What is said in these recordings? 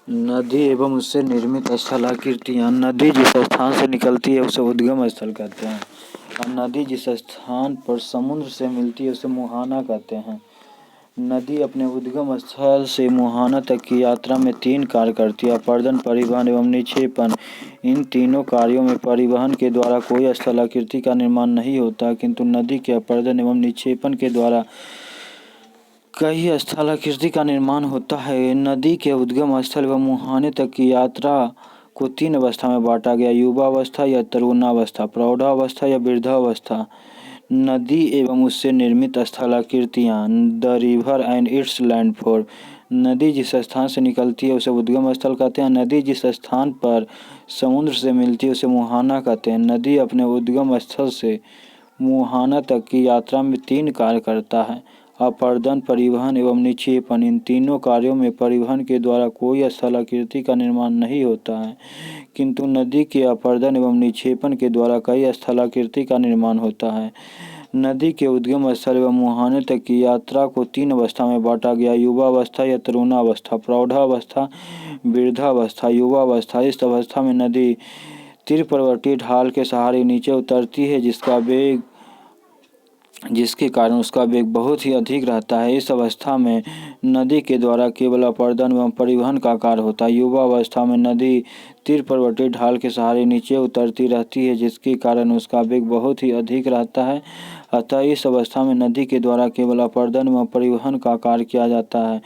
नदी एवं उससे निर्मित स्थलाकृतियाँ। नदी जिस स्थान से निकलती है उसे उद्गम स्थल कहते हैं और नदी जिस स्थान पर समुद्र से मिलती है उसे मुहाना कहते हैं। नदी अपने उद्गम स्थल से मुहाना तक की यात्रा में 3 कार्य करती है: अपर्दन, परिवहन एवं निक्षेपण। इन तीनों कार्यों में परिवहन के द्वारा कोई स्थलाकृति का निर्माण नहीं होता, किंतु नदी के अपर्दन एवं निक्षेपण के द्वारा कई स्थलाकृति का निर्माण होता है। नदी के उद्गम स्थल व मुहाने तक की यात्रा को 3 अवस्था में बांटा गया: युवावस्था या तरुणावस्था, प्रौढ़ावस्था या वृद्धावस्था। नदी एवं उससे निर्मित स्थलाकृतियाँ। The river and its landform. नदी जिस स्थान से निकलती है उसे उद्गम स्थल कहते हैं। नदी जिस स्थान पर समुद्र से मिलती है उसे मुहाना कहते हैं। नदी अपने उद्गम स्थल से मुहाना तक की यात्रा में 3 कार्य करता है: अपर्दन, परिवहन एवं निक्षेपण। इन तीनों कार्यों में परिवहन के द्वारा कोई स्थलाकृति का निर्माण नहीं होता है, किंतु नदी के अपर्दन एवं निक्षेपण के द्वारा कई स्थलाकृति का निर्माण होता है। नदी के उद्गम स्थल एवं मुहाने तक की यात्रा को 3 अवस्था में बांटा गया: युवावस्था या तरुणावस्था, प्रौढ़ावस्था, वृद्धावस्था। युवावस्था। इस अवस्था में नदी तीरवर्ती ढाल के सहारे नीचे उतरती है, जिसके कारण उसका वेग बहुत ही अधिक रहता है। इस अवस्था में नदी के द्वारा केवल अपर्दन एवं परिवहन का कार्य होता है। युवा अवस्था में नदी तीरवर्ती ढाल के सहारे नीचे उतरती रहती है, जिसके कारण उसका वेग बहुत ही अधिक रहता है। अतः इस अवस्था में नदी के द्वारा केवल अपर्दन एवं परिवहन का कार्य किया जाता है।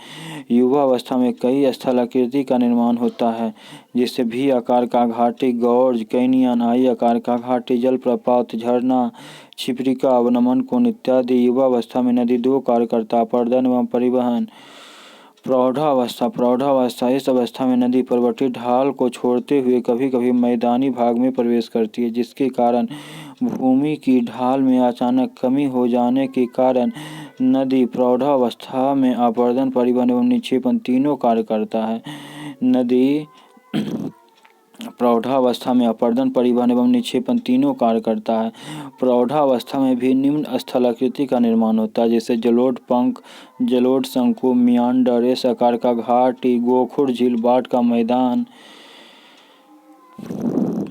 युवा अवस्था में कई स्थलाकृति का निर्माण होता है, जिससे भी आकार का घाटी, गॉर्ज, कैनियन, आई आकार का घाटी, जलप्रपात, झरना, क्षिप्रिका, अवनमन कुंड इत्यादि। युवावस्था में नदी 2 कार्य करता है: अपर्दन एवं परिवहन। प्रौढ़ावस्था। प्रौढ़ावस्था। इस अवस्था में नदी पर्वतीय ढाल को छोड़ते हुए कभी कभी मैदानी भाग में प्रवेश करती है, जिसके कारण भूमि की ढाल में अचानक कमी हो जाने के कारण नदी प्रौढ़ावस्था में अपर्दन, परिवहन एवं निक्षेपण तीनों कार्य करता है। नदी प्रौढ़ावस्था में अपर्दन, परिवहन एवं निक्षेपण तीनों कार्य करता है। प्रौढ़ावस्था में भी निम्न स्थलाकृति का निर्माण होता है, जैसे जलोढ़ पंख, जलोढ़ शंकु, मियांडर, एस आकार का घाटी, गोखुर झील, बाट का मैदान।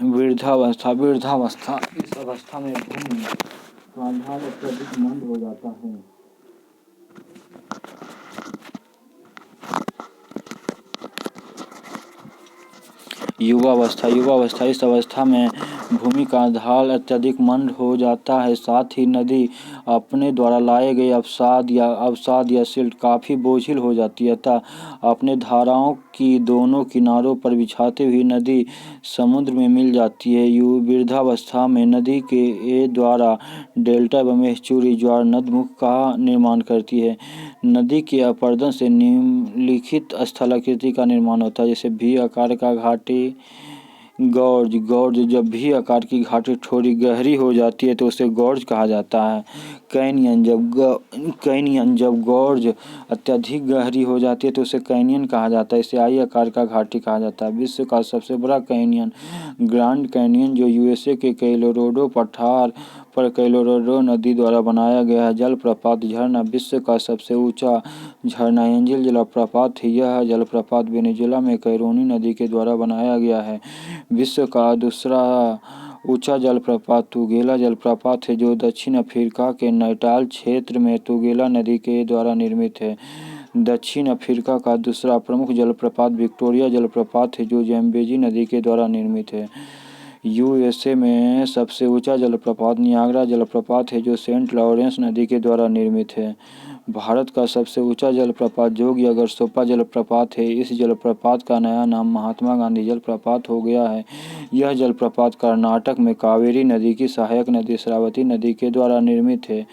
वृद्धावस्था। वृद्धावस्था। इस अवस्था में भूमि का ढाल अत्यधिक मंद हो जाता है। युवावस्था। युवावस्था। इस अवस्था में भूमि का ढाल अत्यधिक मंद हो जाता है, साथ ही नदी अपने द्वारा लाए गए अवसाद या सिल्ट काफी बोझिल हो जाती है, अतः अपने धाराओं की दोनों किनारों पर बिछाते हुए नदी समुद्र में मिल जाती है। वृद्धावस्था में नदी के द्वारा डेल्टा एवं एस्चुरी, ज्वार, नदमुख का निर्माण करती है। नदी के अपर्दन से निम्नलिखित स्थलाकृति का निर्माण होता है, जैसे भी आकार का घाटी, गॉर्ज। गॉर्ज। जब भी आकार की घाटी थोड़ी गहरी हो जाती है तो उसे गॉर्ज कहा जाता है। कैनियन। जब गॉर्ज अत्यधिक गहरी हो जाती है तो उसे कैनियन कहा जाता है। इसे आई आकार का घाटी कहा जाता है। विश्व का सबसे बड़ा कैनियन ग्रैंड कैनियन, जो यूएसए के कोलोराडो पठार पर कोलोराडो नदी द्वारा बनाया गया है। जलप्रपात। झरना। विश्व का सबसे ऊंचा झरना एंजल जलप्रपात है। यह जलप्रपात वेनेजुएला में कैरोनी नदी के द्वारा बनाया गया है। विश्व का दूसरा ऊंचा जलप्रपात तुगेला जलप्रपात है, जो दक्षिण अफ्रीका के नटाल क्षेत्र में तुगेला नदी के द्वारा निर्मित है। दक्षिण अफ्रीका का दूसरा प्रमुख जलप्रपात विक्टोरिया जलप्रपात है, जो ज़ैम्बेज़ी नदी के द्वारा निर्मित है। यूएसए में सबसे ऊंचा जलप्रपात नियाग्रा जलप्रपात है, जो सेंट लॉरेंस नदी के द्वारा निर्मित है। भारत का सबसे ऊंचा जलप्रपात जोगी अगरसोपा जलप्रपात है। इस जलप्रपात का नया नाम महात्मा गांधी जलप्रपात हो गया है। यह जलप्रपात कर्नाटक में कावेरी नदी की सहायक नदी श्रावती नदी के द्वारा निर्मित है।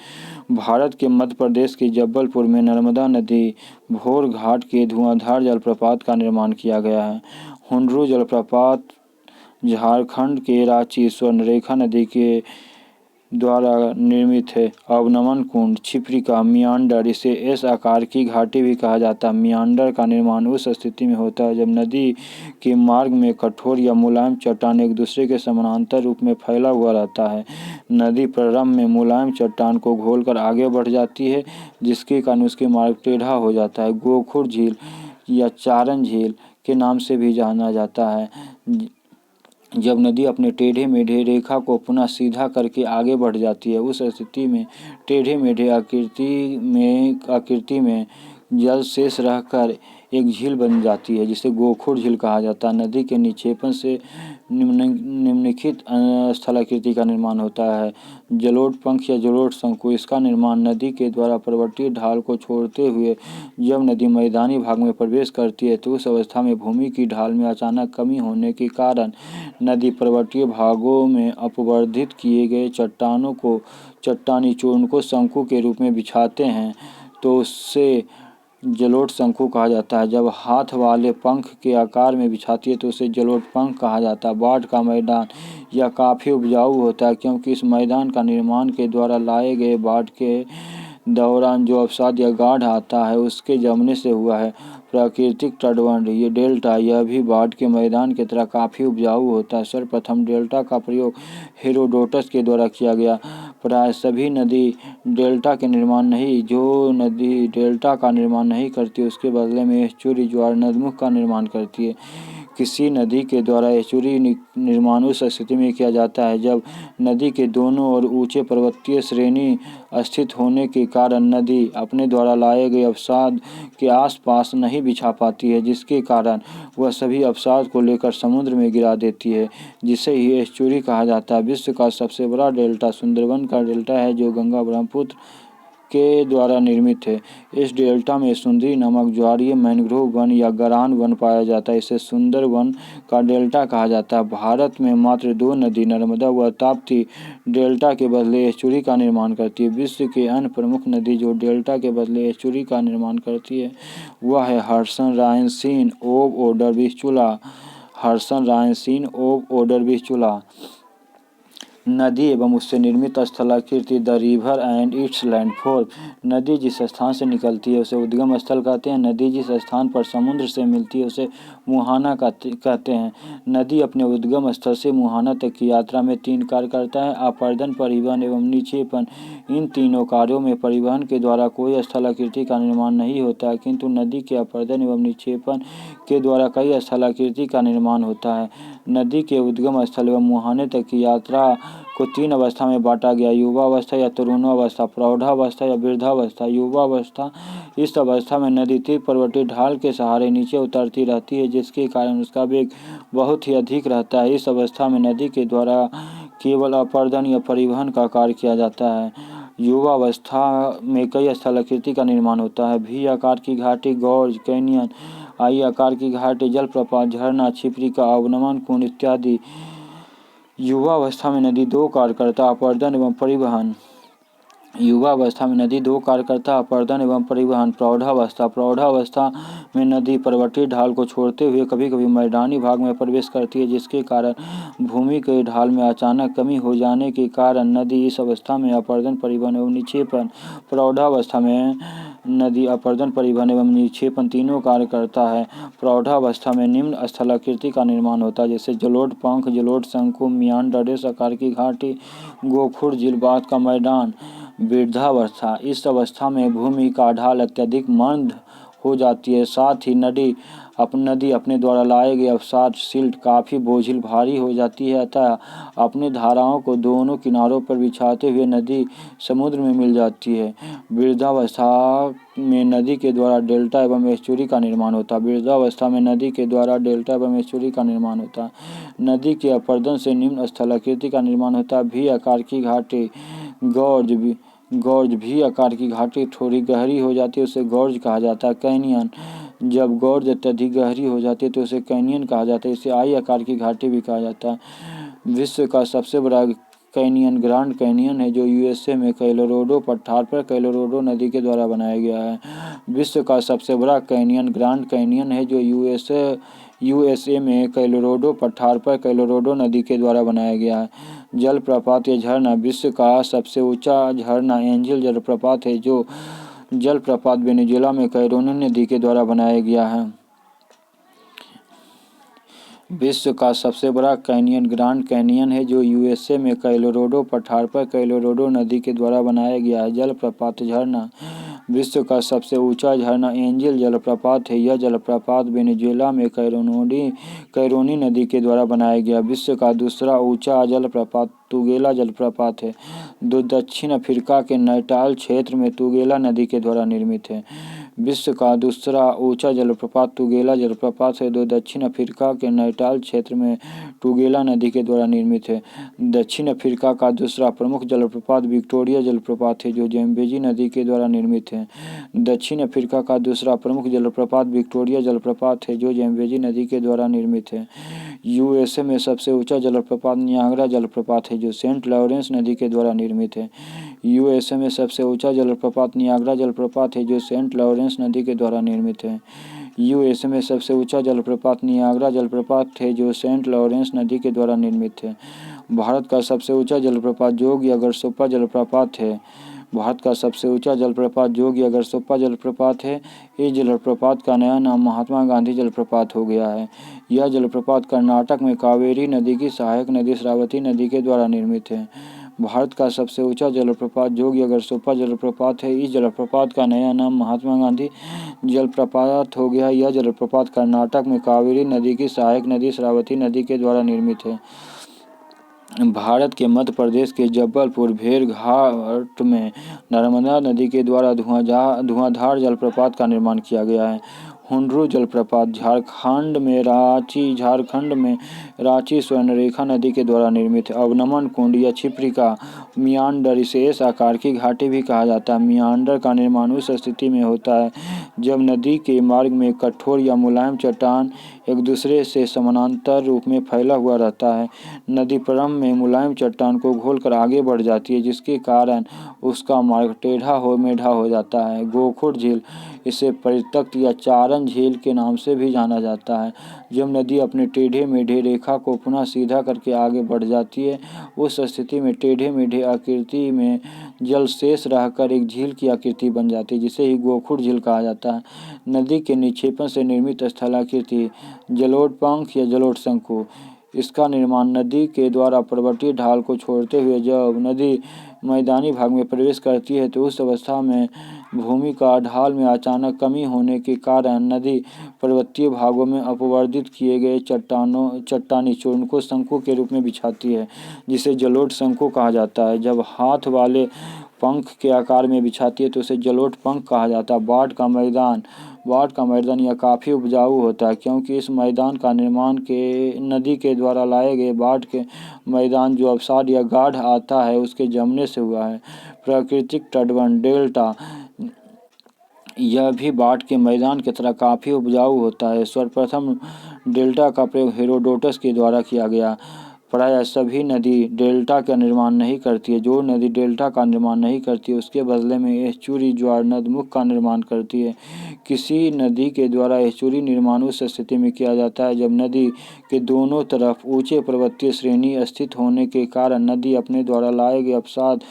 भारत के मध्य प्रदेश के जबलपुर में नर्मदा नदी भोर घाट के धुआंधार जलप्रपात का निर्माण किया गया है। हुंडरू जलप्रपात झारखंड के रांची स्वर्णरेखा नदी के द्वारा निर्मित है। अवनमन कुंड, क्षिप्रिका, मियांडर, इसे एस आकार की घाटी भी कहा जाता है। मियांडर का निर्माण उस स्थिति में होता है जब नदी के मार्ग में कठोर या मुलायम चट्टान एक दूसरे के समानांतर रूप में फैला हुआ रहता है। नदी प्रारंभ में मुलायम चट्टान को घोलकर आगे बढ़ जाती है, जिसके कारण उसके मार्ग टेढ़ा हो जाता है। गोखुर झील या चारन झील के नाम से भी जाना जाता है। जब नदी अपने टेढ़े मेढ़े रेखा को पुनः सीधा करके आगे बढ़ जाती है, उस स्थिति में टेढ़े मेढ़े आकृति में जल शेष रहकर एक झील बन जाती है, जिसे गोखुर झील कहा जाता है। नदी के निक्षेपण से निम्नलिखित स्थलाकृति का निर्माण होता है। जलोढ़ पंख या जलोढ़ शंकु। इसका निर्माण नदी के द्वारा पर्वतीय ढाल को छोड़ते हुए जब नदी मैदानी भाग में प्रवेश करती है तो उस अवस्था में भूमि की ढाल में अचानक कमी होने के कारण नदी पर्वतीय भागों में अपवर्धित किए गए चट्टानी चूर्ण को शंकु के रूप में बिछाते हैं तो उससे जलोढ़ शंकु कहा जाता है। जब हाथ वाले पंख के आकार में बिछाती है तो उसे जलोढ़ पंख कहा जाता है। बाढ़ का मैदान यह काफ़ी उपजाऊ होता है क्योंकि इस मैदान का निर्माण के द्वारा लाए गए बाढ़ के दौरान जो अवसाद या गाढ़ आता है उसके जमने से हुआ है। प्राकृतिक तटबंध ये डेल्टा यह भी बाढ़ के मैदान की तरह काफ़ी उपजाऊ होता है। सर्वप्रथम डेल्टा का प्रयोग हेरोडोटस के द्वारा किया गया। प्राय सभी नदी डेल्टा के निर्माण नहीं जो नदी डेल्टा का निर्माण नहीं करती उसके बदले में एस्चुरी ज्वार नदमुख का निर्माण करती है। किसी नदी के द्वारा एस्चुरी निर्माण उस स्थिति में किया जाता है जब नदी के दोनों ओर ऊंचे पर्वतीय श्रेणी स्थित होने के कारण नदी अपने द्वारा लाए गए अवसाद के आसपास नहीं बिछा पाती है, जिसके कारण वह सभी अवसाद को लेकर समुद्र में गिरा देती है, जिसे ही एस्चुरी कहा जाता है। विश्व का सबसे बड़ा डेल्टा सुंदरबन का डेल्टा है जो गंगा ब्रह्मपुत्र के द्वारा निर्मित है। इस डेल्टा में सुंदरी नामक ज्वारीय मैंग्रोव वन या गरान वन पाया जाता है। इसे सुंदरवन का डेल्टा कहा जाता है। भारत में मात्र 2 नदी नर्मदा व ताप्ती डेल्टा के बदले एस्चुरी का निर्माण करती है। विश्व की अन्य प्रमुख नदी जो डेल्टा के बदले एस्चुरी का निर्माण करती है वह है हडसन रायनसीन ओब ओडरविचुला। हडसन रायनसीन ओब ओडरविचुला नदी एवं उससे निर्मित स्थलाकृति the river and its landform. नदी जिस स्थान से निकलती है उसे उद्गम स्थल कहते हैं। नदी जिस स्थान पर समुद्र से मिलती है उसे मुहाना कहते हैं। नदी अपने उद्गम स्थल से मुहाना तक की यात्रा में 3 कार्य करता है: अपरदन, परिवहन एवं निक्षेपण। इन तीनों कार्यों में परिवहन के द्वारा कोई स्थलाकृति का निर्माण नहीं होता है, किंतु नदी के अपरदन एवं निक्षेपण के द्वारा कई स्थलाकृति का निर्माण होता है। नदी के उद्गम स्थल एवं मुहाने तक की यात्रा को 3 अवस्था में बांटा गया: युवावस्था या तरुणावस्था, प्रौढ़ावस्था या वृद्धावस्था। युवावस्था, इस अवस्था में नदी तीव्र पर्वतीय ढाल के सहारे नीचे उतरती रहती है, जिसके कारण उसका वेग बहुत ही अधिक रहता है। इस अवस्था में नदी के द्वारा केवल अपरदन या परिवहन का कार्य किया जाता है। युवावस्था में कई स्थलाकृति का निर्माण होता है: वी आकार की घाटी, गॉर्ज, कैनियन, आई आकार की घाटी, जलप्रपात, झरना, छिपरी का अवनमन कुंड इत्यादि। युवावस्था में नदी 2 कार्य करता है: अपरदन एवं परिवहन। युवावस्था में नदी 2 कार्य करता है: अपरदन एवं परिवहन। प्रौढ़ावस्था, प्रौढ़ावस्था में नदी पर्वतीय ढाल को छोड़ते हुए कभी कभी मैदानी भाग में प्रवेश करती है, जिसके कारण भूमि के ढाल में अचानक कमी हो जाने के कारण नदी इस अवस्था में अपरदन, परिवहन एवं निक्षेपण। प्रौढ़ावस्था में नदी अपरदन, परिवहन एवं निक्षेपण तीनों कार्य करता है। प्रौढ़ावस्था में निम्न स्थलाकृति का निर्माण होता है, जैसे जलोढ़ पंख, जलोढ़ शंकु, मियानडरेस आकार की घाटी, गोखुर झील, बाथ का मैदान। वृद्धावस्था, इस अवस्था में भूमि का ढाल अत्यधिक मंद हो जाती है, साथ ही नदी अपने द्वारा लाए गए अवसाद सिल्ट काफ़ी बोझिल भारी हो जाती है, अतः अपने धाराओं को दोनों किनारों पर बिछाते हुए नदी समुद्र में मिल जाती है। वृद्धावस्था में नदी के द्वारा डेल्टा एवं एस्चुरी का निर्माण होता है। वृद्धावस्था में नदी के द्वारा डेल्टा एवं एस्चुरी का निर्माण होता है। नदी के अपरदन से निम्न स्थलाकृति का निर्माण होता है: वी आकार की घाटी, गॉर्ज। वी आकार की घाटी थोड़ी गहरी हो जाती है उसे गॉर्ज कहा जाता है। कैनियन, जब गॉर्ज अत्यधिक गहरी हो जाती है तो उसे कैनियन कहा जाता है। इसे आई आकार की घाटी भी कहा जाता है। विश्व का सबसे बड़ा कैनियन ग्रांड कैनियन है, जो यूएसए में कोलोराडो पठार पर कोलोराडो नदी के द्वारा बनाया गया है। विश्व का सबसे बड़ा कैनियन ग्रांड कैनियन है, जो यूएसए में कोलोराडो पठार पर कोलोराडो नदी के द्वारा बनाया गया है। जलप्रपात या झरना, विश्व का सबसे ऊंचा झरना एंजल जलप्रपात है, जो जलप्रपात वेनेजुएला में कैरोनी नदी के द्वारा बनाया गया है। विश्व का सबसे बड़ा कैनियन ग्रैंड कैनियन है, जो यूएसए में कोलोराडो पठार पर कोलोराडो नदी के द्वारा बनाया गया है। जलप्रपात झरना। विश्व का सबसे ऊंचा झरना एंजल जलप्रपात है। यह जलप्रपात वेनेजुएला में कैरोनी नदी के द्वारा बनाया गया। विश्व का दूसरा ऊंचा जलप्रपात तुगेला जलप्रपात है, जो दक्षिण अफ्रीका के नैटाल क्षेत्र में तुगेला नदी के द्वारा निर्मित है। विश्व का दूसरा ऊंचा जलप्रपात तुगेला जलप्रपात है, जो दक्षिण अफ्रीका के नैटाल क्षेत्र में तुगेला नदी के द्वारा निर्मित है। दक्षिण अफ्रीका का दूसरा प्रमुख जलप्रपात विक्टोरिया जलप्रपात है, जो ज़ैम्बेज़ी नदी के द्वारा निर्मित है। दक्षिण अफ्रीका का दूसरा प्रमुख जलप्रपात विक्टोरिया जलप्रपात है, जो ज़ैम्बेज़ी नदी के द्वारा निर्मित है। यूएसए में सबसे ऊंचा जलप्रपात नियाग्रा जलप्रपात है, जो सेंट लॉरेंस नदी के द्वारा निर्मित है। यूएसए में सबसे ऊंचा जलप्रपात नियाग्रा जलप्रपात है, जो सेंट लॉरेंस नदी के द्वारा निर्मित है। यूएसए में सबसे ऊंचा जलप्रपात नियाग्रा जलप्रपात है, जो सेंट लॉरेंस नदी के द्वारा निर्मित है। भारत का सबसे ऊंचा जलप्रपात जोग या गरसोप्पा जलप्रपात है। भारत का सबसे ऊंचा जलप्रपात जोग या गरसोप्पा जलप्रपात है। इस जलप्रपात का नया नाम महात्मा गांधी जलप्रपात हो गया है। यह जलप्रपात कर्नाटक में कावेरी नदी की सहायक नदी श्रावती नदी के द्वारा निर्मित है। भारत का सबसे ऊंचा जलप्रपात जोग या गरसोप्पा जलप्रपात है। इस जलप्रपात का नया नाम महात्मा गांधी जलप्रपात हो गया। यह जलप्रपात कर्नाटक में कावेरी नदी की सहायक नदी श्रावती नदी के द्वारा निर्मित है। भारत के मध्य प्रदेश के जबलपुर भेड़घाट में नर्मदा नदी के द्वारा धुआंधार जलप्रपात का निर्माण किया गया है। हुंडरू जलप्रपात झारखंड में रांची स्वर्णरेखा नदी के द्वारा निर्मित है। अवनमन कुंड या छिप्रिका मियांडर, इसे एस आकार की घाटी भी कहा जाता है। मियांडर का निर्माण उस स्थिति में होता है जब नदी के मार्ग में कठोर या मुलायम चट्टान एक दूसरे से समानांतर रूप में फैला हुआ रहता है। नदी प्रारंभ में मुलायम चट्टान को घोलकर आगे बढ़ जाती है, जिसके कारण उसका मार्ग मेढ़ा हो जाता है। गोखुर झील, इसे परित्यक्त या चारण झील के नाम से भी जाना जाता है। जब नदी अपने टेढ़े मेढ़े रेखा को पुनः सीधा करके आगे बढ़ जाती है, उस स्थिति में टेढ़े मेढ़े आकृति में जल शेष रहकर एक झील की आकृति बन जाती है, जिसे ही गोखुर झील कहा जाता है। नदी के निक्षेपण से निर्मित स्थलाकृति जलोढ़ या जलोढ़ शंकु, इसका निर्माण नदी के द्वारा पर्वतीय ढाल को छोड़ते हुए जब नदी मैदानी भाग में प्रवेश करती है, तो उस अवस्था में भूमि का ढाल में अचानक कमी होने के कारण नदी पर्वतीय भागों में अपवर्तित किए गए चट्टानी चूर्ण को शंकु के रूप में बिछाती है, जिसे जलोढ़ शंकु कहा जाता है। जब हाथ वाले पंख के आकार में बिछाती है तो उसे जलोढ़ पंख कहा जाता है। बाढ़ का मैदान यह काफ़ी उपजाऊ होता है, क्योंकि इस मैदान का निर्माण नदी के द्वारा लाए गए बाढ़ के मैदान जो अवसाद या गाढ़ आता है उसके जमने से हुआ है। प्राकृतिक तटबंध डेल्टा, यह भी बाढ़ के मैदान की तरह काफ़ी उपजाऊ होता है। सर्वप्रथम डेल्टा का प्रयोग हेरोडोटस के द्वारा किया गया। प्रायः सभी नदी डेल्टा का निर्माण नहीं करती है। जो नदी डेल्टा का निर्माण नहीं करती है, उसके बदले में एस्चुरी ज्वार नदमुख का निर्माण करती है। किसी नदी के द्वारा एस्चुरी निर्माण उस स्थिति में किया जाता है जब नदी के दोनों तरफ ऊंचे पर्वतीय श्रेणी स्थित होने के कारण नदी अपने द्वारा लाए गए अवसाद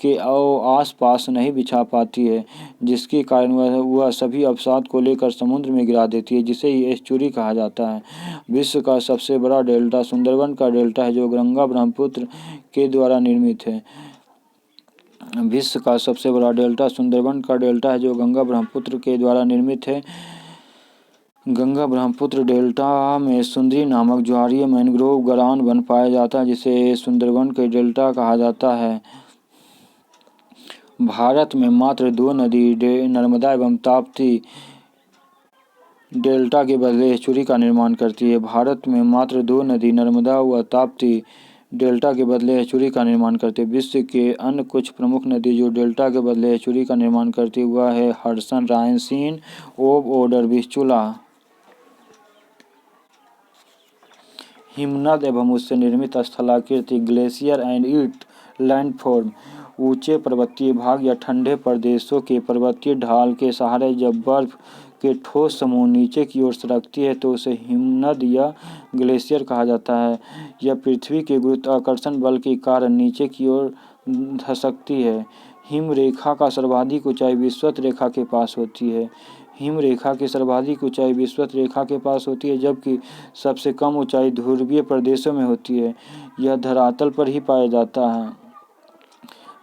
के आस-पास नहीं बिछा पाती है, जिसके कारण वह सभी अवसाद को लेकर समुद्र में गिरा देती है, जिसे ही एस्चुरी कहा जाता है। विश्व का सबसे बड़ा डेल्टा सुंदरबन का डेल्टा है, जो गंगा ब्रह्मपुत्र के द्वारा निर्मित है। विश्व का सबसे बड़ा डेल्टा सुंदरबन का डेल्टा है, जो गंगा ब्रह्मपुत्र के द्वारा निर्मित है। गंगा ब्रह्मपुत्र डेल्टा में सुंदरी नामक ज्वारीय मैंग्रोव गरान वन पाया जाता है, जिसे सुंदरबन के डेल्टा कहा जाता है। भारत में मात्र दो नदी नर्मदा एवं ताप्ती डेल्टा के बदले एस्चुरी का निर्माण करती है। भारत में मात्र दो नदी नर्मदा व ताप्ती डेल्टा के बदले एस्चुरी का निर्माण करती है। विश्व के अन्य कुछ प्रमुख नदी जो डेल्टा के बदले एस्चुरी का निर्माण करती है वह है हडसन, रायन, ओब, ओडर, विस्चुला। हिमनद एवं उससे निर्मित स्थलाकृति ग्लेशियर एंड इट लैंडफॉर्म, ऊंचे पर्वतीय भाग या ठंडे प्रदेशों के पर्वतीय ढाल के सहारे जब बर्फ के ठोस समूह नीचे की ओर सरकती है तो उसे हिमनद या ग्लेशियर कहा जाता है। यह पृथ्वी के गुरुत्वाकर्षण बल के कारण नीचे की ओर धसकती है। हिम रेखा का सर्वाधिक ऊंचाई विषुवत रेखा के पास होती है। हिम रेखा की सर्वाधिक ऊंचाई विषुवत रेखा के पास होती है, जबकि सबसे कम ऊंचाई ध्रुवीय प्रदेशों में होती है। यह धरातल पर ही पाया जाता है।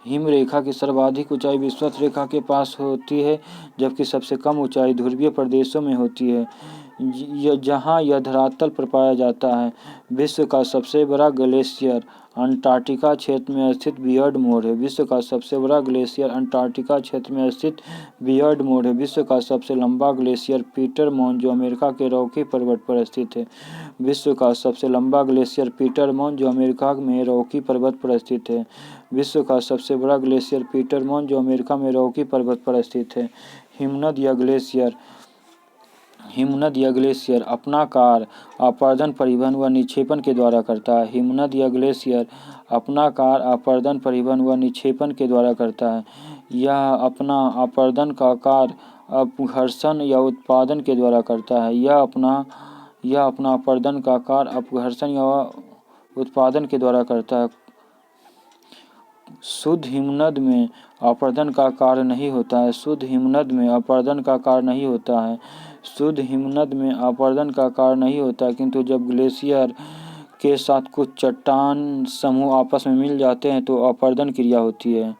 हिम रेखा की सर्वाधिक ऊंचाई विषुवत रेखा के पास होती है, जबकि सबसे कम ऊंचाई ध्रुवीय प्रदेशों में होती है, जहां यह धरातल पर पाया जाता है। विश्व का सबसे बड़ा ग्लेशियर अंटार्कटिका क्षेत्र में स्थित बियर्ड मोर है। विश्व का सबसे बड़ा ग्लेशियर अंटार्कटिका क्षेत्र में स्थित बियर्ड मोर है। विश्व का सबसे लंबा ग्लेशियर पीटरमॉन, जो अमेरिका के रॉकी पर्वत पर स्थित है। विश्व का सबसे लंबा ग्लेशियर पीटरमॉन, जो अमेरिका में रॉकी पर्वत पर स्थित है। विश्व का सबसे बड़ा ग्लेशियर पीटरमॉन, जो अमेरिका में रॉकी पर्वत पर स्थित है। हिमनद या ग्लेशियर अपना कार्य अपरदन, परिवहन व निक्षेपण के द्वारा करता है। हिमनद या ग्लेशियर अपना कार्य अपरदन, परिवहन व निक्षेपण के द्वारा करता है। यह अपना अपरदन का कार्य अपघर्षण या उत्पादन के द्वारा करता है। यह अपना अपरदन का कार्य अपघर्षण या उत्पादन के द्वारा करता है। शुद्ध हिमनद में अपरदन का कार्य नहीं होता है। शुद्ध हिमनद में अपरदन का कार्य नहीं होता है। शुद्ध हिमनद में अपरदन का कार्य नहीं होता है, किंतु जब ग्लेशियर के साथ कुछ चट्टान समूह आपस में मिल जाते हैं तो अपरदन क्रिया होती है।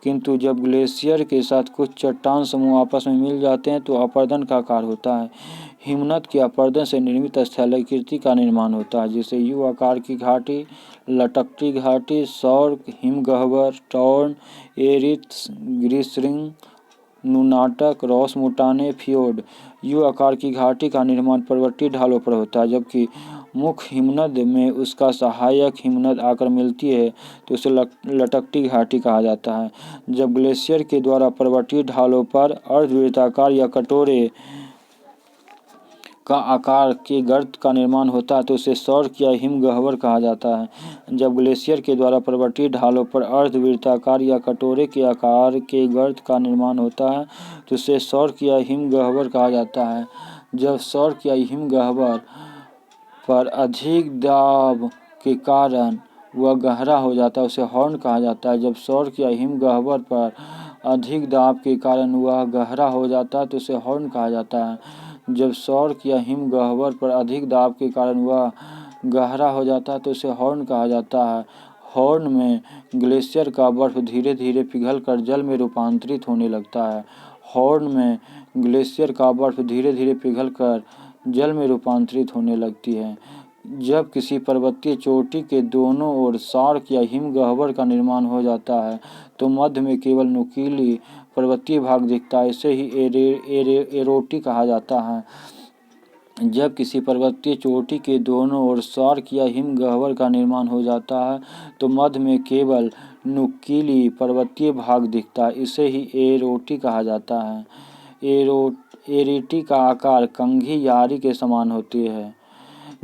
किंतु जब ग्लेशियर के साथ कुछ चट्टान समूह आपस में मिल जाते हैं तो अपरदन का कार्य होता है। हिमनद के अपरदन से निर्मित स्थलाकृति का निर्माण होता है, जिसे यू आकार की घाटी, लटकती घाटी, सौर हिमगह्वर, टॉर्न, एरित्स, ग्रीसरिंग, नूनाटक, रॉसमुटाने, फ्योर्ड। यू आकार की घाटी का निर्माण पर्वतीय ढालों पर होता है, जबकि मुख्य हिमनद में उसका सहायक हिमनद आकर मिलती है तो उसे लटकती घाटी कहा जाता है। जब ग्लेशियर के द्वारा पर्वतीय ढालों पर अर्धवृत्ताकार या कटोरे का आकार के गर्त का निर्माण होता है तो उसे सौर या हिमगह्वर कहा जाता है। जब ग्लेशियर के द्वारा पर्वतीय ढालों पर अर्धवृत्ताकार या कटोरे के आकार के गर्त का निर्माण होता है तो उसे सौर या हिमगह्वर कहा जाता है। जब सौर या हिमगह्वर पर अधिक दाब के कारण वह गहरा हो जाता है उसे हॉर्न कहा जाता है। जब सौर या हिमगह्वर पर अधिक दाब के कारण वह गहरा हो जाता है तो उसे हॉर्न कहा जाता है। जब सौर या हिमगह्वर पर अधिक दाब के कारण वह गहरा हो जाता है तो उसे हॉर्न कहा जाता है। हॉर्न में ग्लेशियर का बर्फ धीरे धीरे पिघलकर जल में रूपांतरित होने लगता है। हॉर्न में ग्लेशियर का बर्फ धीरे धीरे पिघलकर जल में रूपांतरित होने लगती है। जब किसी पर्वतीय चोटी के दोनों ओर सार्क या हिमगह्वर का निर्माण हो जाता है तो मध्य में केवल नुकीली पर्वतीय भाग दिखता है। इसे ही एरोटी कहा जाता है। जब किसी पर्वतीय चोटी के दोनों ओर सार्क या हिमगह्वर का निर्माण हो जाता है तो मध्य में केवल नुकीली पर्वतीय भाग दिखता है। इसे ही एरोटी कहा जाता है। एरोटी का आकार कंघी या आरी के समान होती है।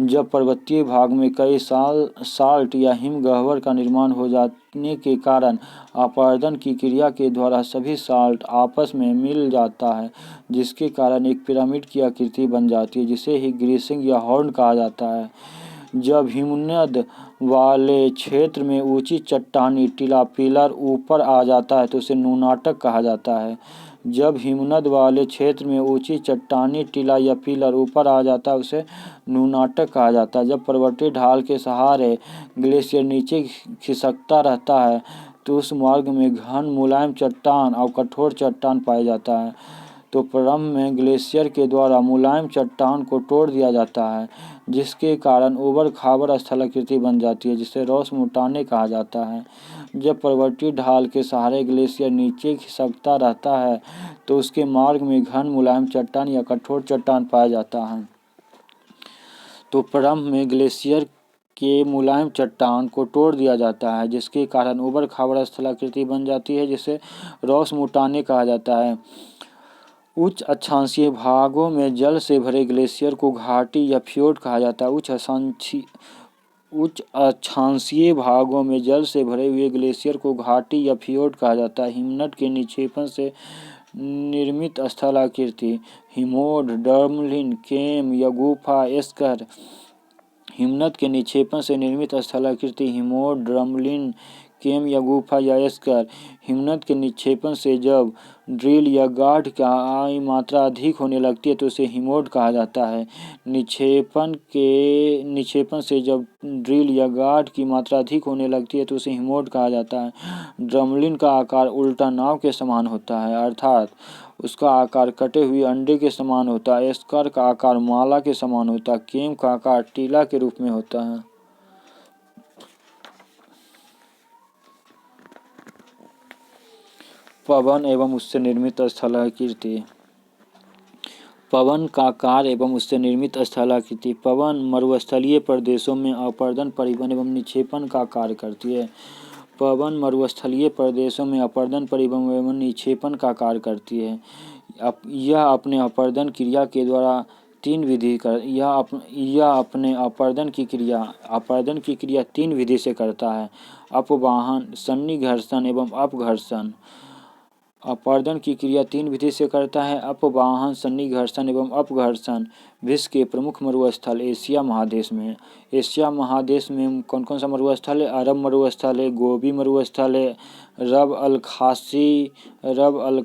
जब पर्वतीय भाग में कई साल्ट या हिमगह्वर का निर्माण हो जाने के कारण अपरदन की क्रिया के द्वारा सभी साल्ट आपस में मिल जाता है, जिसके कारण एक पिरामिड की आकृति बन जाती है, जिसे ही ग्रीसिंग या हॉर्न कहा जाता है। जब हिमनद वाले क्षेत्र में ऊंची चट्टानी टीला पिलर ऊपर आ जाता है तो उसे नूनाटक कहा जाता है। जब हिमनद वाले क्षेत्र में ऊंची चट्टानी टीला या पिलर ऊपर आ जाता है उसे नूनाटक कहा जाता है। जब पर्वतीय ढाल के सहारे ग्लेशियर नीचे खिसकता रहता है तो उस मार्ग में घन मुलायम चट्टान और कठोर चट्टान पाया जाता है। तो प्रारंभ में ग्लेशियर के द्वारा मुलायम चट्टान को तोड़ दिया जाता है, जिसके कारण ऊबड़ खाबड़ स्थलाकृति बन जाती है, जिसे रॉसमुटाने कहा जाता है। जब पर्वतीय ढाल के सहारे ग्लेशियर नीचे खिसकता रहता है तो उसके मार्ग में घन मुलायम चट्टान या कठोर चट्टान पाया जाता है। तो प्रारंभ में ग्लेशियर के मुलायम चट्टान को तोड़ दिया जाता है, जिसके कारण ऊबड़ खाबड़ स्थलाकृति बन जाती है, जिसे रॉसमुटाने कहा जाता है। उच्च अक्षांशीय भागों में जल से भरे ग्लेशियर को घाटी या फ्योर्ड कहा जाता है। उच्च अक्षांशीय भागों में जल से भरे हुए ग्लेशियर को घाटी या फ्योर्ड कहा जाता है। हिमनद के निक्षेपण से निर्मित स्थलाकृति हिमोड, ड्रमलिन, केम या गुफा एस्कर। हिमनद के निक्षेपण से निर्मित स्थलाकृति हिमोड, ड्रमलिन, केम या गुफा या स्कर। हिमनद के निक्षेपण से जब ड्रिल या गाढ़ की मात्रा अधिक होने लगती है तो उसे हिमोड कहा जाता है। निक्षेपण से जब ड्रिल या गाढ़ की मात्रा अधिक होने लगती है तो उसे हिमोड कहा जाता है। ड्रमलिन का आकार उल्टा नाव के समान होता है, अर्थात उसका आकार कटे हुए अंडे के समान होता है। स्कर का आकार माला के समान होता है। केम का आकार टीला के रूप में होता है। पवन एवं उससे निर्मित स्थलाकृति। पवन का आकार एवं उससे निर्मित स्थलाकृति। पवन मरुस्थलीय प्रदेशों में अपर्दन, परिवहन एवं निक्षेपण का कार्य करती है। पवन मरुस्थलीय प्रदेशों में अपर्दन, परिवहन एवं निक्षेपण का कार्य करती है। यह अपने अपर्दन क्रिया के द्वारा तीन विधि कर यह अपने अपर्दन की क्रिया तीन विधि से करता है: अपवाहन, सन्निघर्षण एवं अपघर्षण। अपर्दन की क्रिया तीन विधि से करता है: अपवाहन, सन्निघर्षण एवं अपघर्षण। विश्व के प्रमुख मरुस्थल एशिया महादेश में। एशिया महादेश में कौन कौन सा मरुस्थल है? अरब मरुस्थल है, गोबी मरुस्थल है, रब अल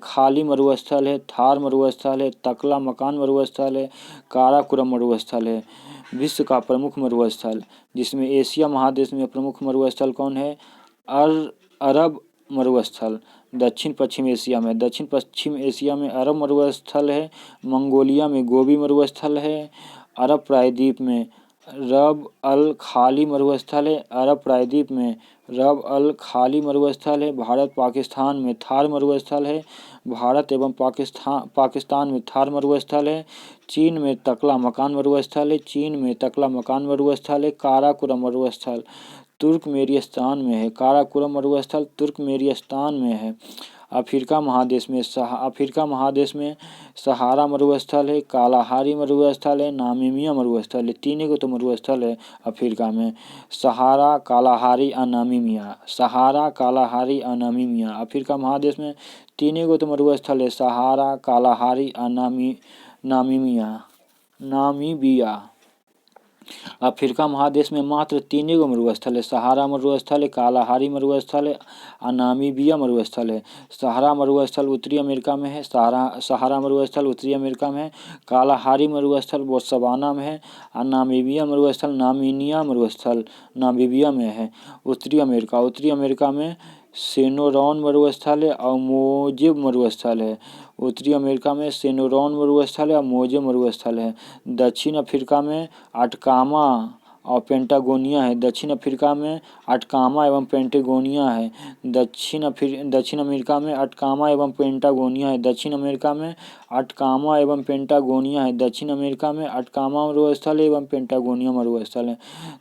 खाली मरुस्थल है, थार मरुस्थल है, तकला मकान मरुस्थल है, काराकोरम मरुस्थल है। विश्व का प्रमुख मरुस्थल, जिसमें एशिया महादेश में प्रमुख मरुस्थल कौन है? अरब मरुस्थल। दक्षिण पश्चिम एशिया में अरब मरुस्थल है। मंगोलिया में गोबी मरुस्थल है। अरब प्रायद्वीप में रब अल खाली मरुस्थल है। भारत पाकिस्तान में थार मरुस्थल है। भारत एवं पाकिस्तान में थार मरुस्थल है। चीन में तकला मकान मरुस्थल है। काराकोरम मरुस्थल तुर्कमेनिस्तान में है। अफ्रीका महादेश में सहारा मरुस्थल है, कालाहारी मरुस्थल है, नामीबिया मरुस्थल है। तीन को तो मरुस्थल है अफ्रीका में: सहारा, कालाहारी और नामीबिया। अफ्रीका महादेश में तीन को तो मरुस्थल है: सहारा, कालाहारी और नामीबिया। अफ्रीका महादेश में मात्र तीन गो मरुस्थल है: सहारा मरुस्थल है, कालाहारी मरुस्थल है और नामीबिया मरुस्थल है। सहारा मरुस्थल उत्तरी अमेरिका में है। कालाहारी मरुस्थल बोत्सवाना में है और नामीबिया मरुस्थल नामीबिया में है। उत्तरी अमेरिका में सेनोरॉन मरुस्थल है और मोजेब मरुस्थल है। दक्षिण अफ्रीका में अटकामा और पेंटागोनिया है। दक्षिण अमेरिका में अटकामा एवं पेंटागोनिया है। दक्षिण अमेरिका में अटकामा एवं पेंटागोनिया मरुस्थल एवं पेंटागोनिया मरुस्थल है।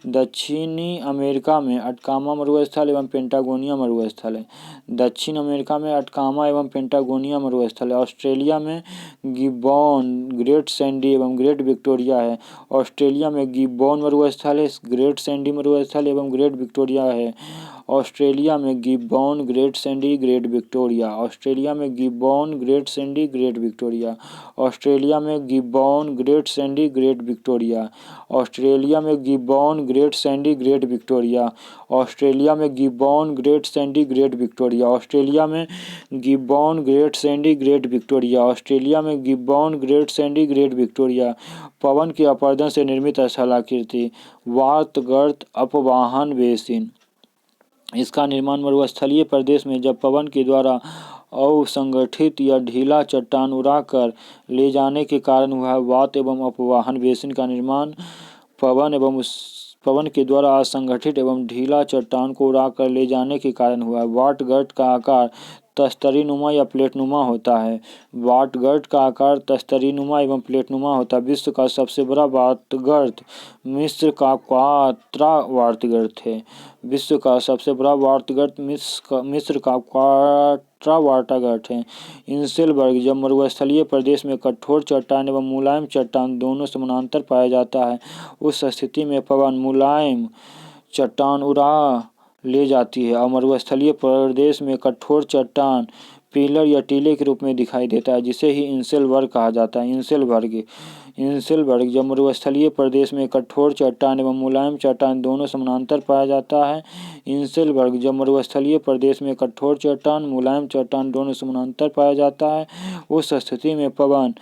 दक्षिणी अमेरिका में अटकामा मरुस्थल एवं पेंटागोनिया मरुस्थल है। दक्षिण अमेरिका में अटकामा एवं पेंटागोनिया मरुस्थल है। ऑस्ट्रेलिया में गिब्बॉन, ग्रेट सैंडी एवं ग्रेट विक्टोरिया है। ऑस्ट्रेलिया में गिब्बॉन मरुस्थल है, ग्रेट सैंडी मरुस्थल एवं ग्रेट विक्टोरिया है। ऑस्ट्रेलिया में Gibbon, great sandy, great Victoria. Australia में Gibbon, great sandy, great Victoria. Australia में Gibbon, great sandy, great Victoria. Australia में Gibbon, great sandy, great Victoria. Australia में Gibbon, great sandy, great Victoria. Australia में Gibbon, great sandy, great Victoria. Australia में Gibbon, great sandy, great Victoria. पवन के अपर्दन से निर्मित स्थलाकृति। वात गर्त अपवाहन बेसिन। इसका निर्माण मरुस्थलीय प्रदेश में जब पवन के द्वारा असंगठित या ढीला चट्टान उड़ाकर ले जाने के कारण हुआ है। वात एवं अपवाहन बेसिन का निर्माण पवन के द्वारा असंगठित एवं ढीला चट्टान को उड़ाकर ले जाने के कारण हुआ है। वाट गर्त का आकार तस्तरीनुमा या प्लेटनुमा होता है। विश्व का सबसे बड़ा वाट गर्त मिस्र का क्वात्रा वाट गर्त है। इंसेलबर्ग। जब मरुस्थलीय प्रदेश में कठोर चट्टान एवं मुलायम चट्टान दोनों समानांतर पाया जाता है, उस स्थिति में पवन मुलायम चट्टान उड़ा ले जाती है और मरुस्थलीय प्रदेश में कठोर चट्टान पिलर या टीले के रूप में दिखाई देता है, जिसे ही इंसेलबर्ग कहा जाता है। इंसेलबर्ग जब मरुस्थलीय प्रदेश में कठोर चट्टान एवं मुलायम चट्टान दोनों समानांतर पाया जाता है। इंसेलबर्ग जब मरुस्थलीय प्रदेश में कठोर चट्टान मुलायम चट्टान दोनों समानांतर पाया जाता है, उस स्थिति में पवन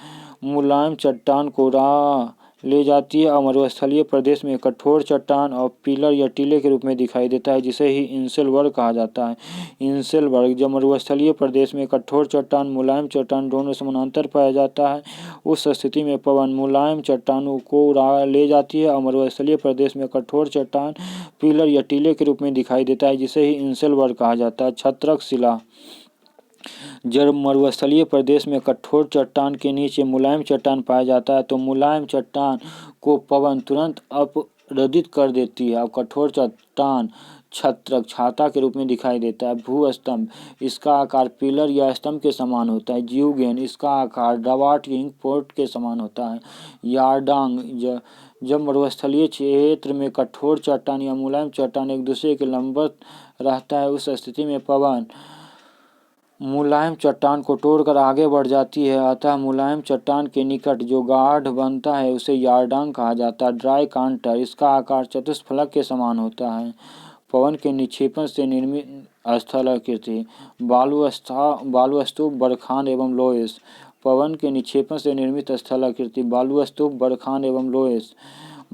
मुलायम चट्टान को राह ले जाती है और मरुस्थलीय प्रदेश में कठोर चट्टान और पिलर या टीले के रूप में दिखाई देता है, जिसे ही इंसेलबर्ग कहा जाता है। इंसेलबर्ग जब मरुस्थलीय प्रदेश में कठोर चट्टान मुलायम चट्टान दोनों समानांतर पाया जाता है, उस स्थिति में पवन मुलायम चट्टानों को राह ले जाती है और मरुस्थलीय प्रदेश में कठोर चट्टान पिलर या टीले के रूप में दिखाई देता है, जिसे ही इंसेलबर्ग कहा जाता है। छत्रक शिला जब मरुस्थलीय प्रदेश में कठोर चट्टान के नीचे मुलायम चट्टान पाया जाता है, तो मुलायम चट्टान को पवन तुरंत अपरदित कर देती है और कठोर चट्टान छत्रक छाता के रूप में दिखाई देता है। भूस्तंभ इसका आकार पिलर या स्तंभ के समान होता है। जीवगेन इसका आकार डबाट इंक पोर्ट के समान होता है। यारडांग जब मरुस्थलीय क्षेत्र में कठोर चट्टान या मुलायम चट्टान एक दूसरे के लंबवत रहता है, उस स्थिति में पवन मुलायम चट्टान को तोड़कर आगे बढ़ जाती है, अतः मुलायम चट्टान के निकट जो गाढ़ बनता है उसे यारडांग कहा जाता है। ड्राई कांटर इसका आकार चतुष्फलक के समान होता है। पवन के निक्षेपण से निर्मित स्थलाकृति बालू स्तूप बरखान एवं लोएस। पवन के निक्षेपण से निर्मित स्थलाकृति बालू स्तूप बरखान एवं लोएस।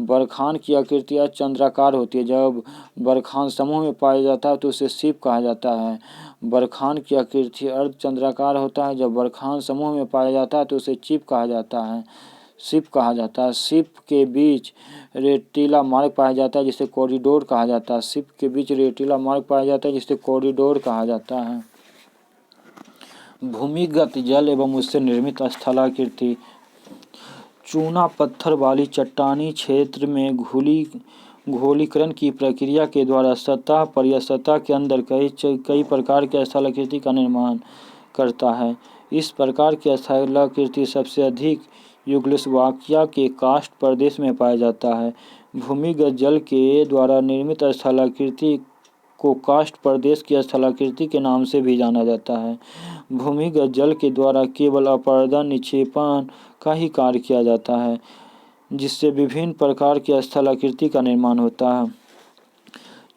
बरखान की आकृति चंद्राकार होती है। जब बरखान समूह में पाया जाता है तो उसे सीप कहा जाता है। बरखान की आकृति अर्धचंद्राकार होता है। जब बरखान समूह में पाया जाता है तो उसे सीप कहा जाता है। सीप के बीच रेतीला मार्ग पाया जाता है, जिसे कॉरिडोर कहा जाता है। सीप के बीच रेतीला मार्ग पाया जाता है, जिसे कॉरिडोर कहा जाता है। भूमिगत जल एवं उससे निर्मित स्थलाकृति चूना पत्थर वाली चट्टानी क्षेत्र में घोलीकरण की प्रक्रिया के द्वारा सतह पर या सतह के अंदर कई प्रकार के स्थलाकृति का निर्माण करता है। इस प्रकार की स्थलाकृति सबसे अधिक युगोस्लाविया के कास्ट प्रदेश में पाया जाता है। भूमिगत जल के द्वारा निर्मित स्थलाकृति को कास्ट प्रदेश की स्थलाकृति के नाम से भी जाना जाता है। भूमिगत जल के द्वारा केवल अपरदन निक्षेपण का ही कार्य किया जाता है, जिससे विभिन्न प्रकार की स्थलाकृति का निर्माण होता है।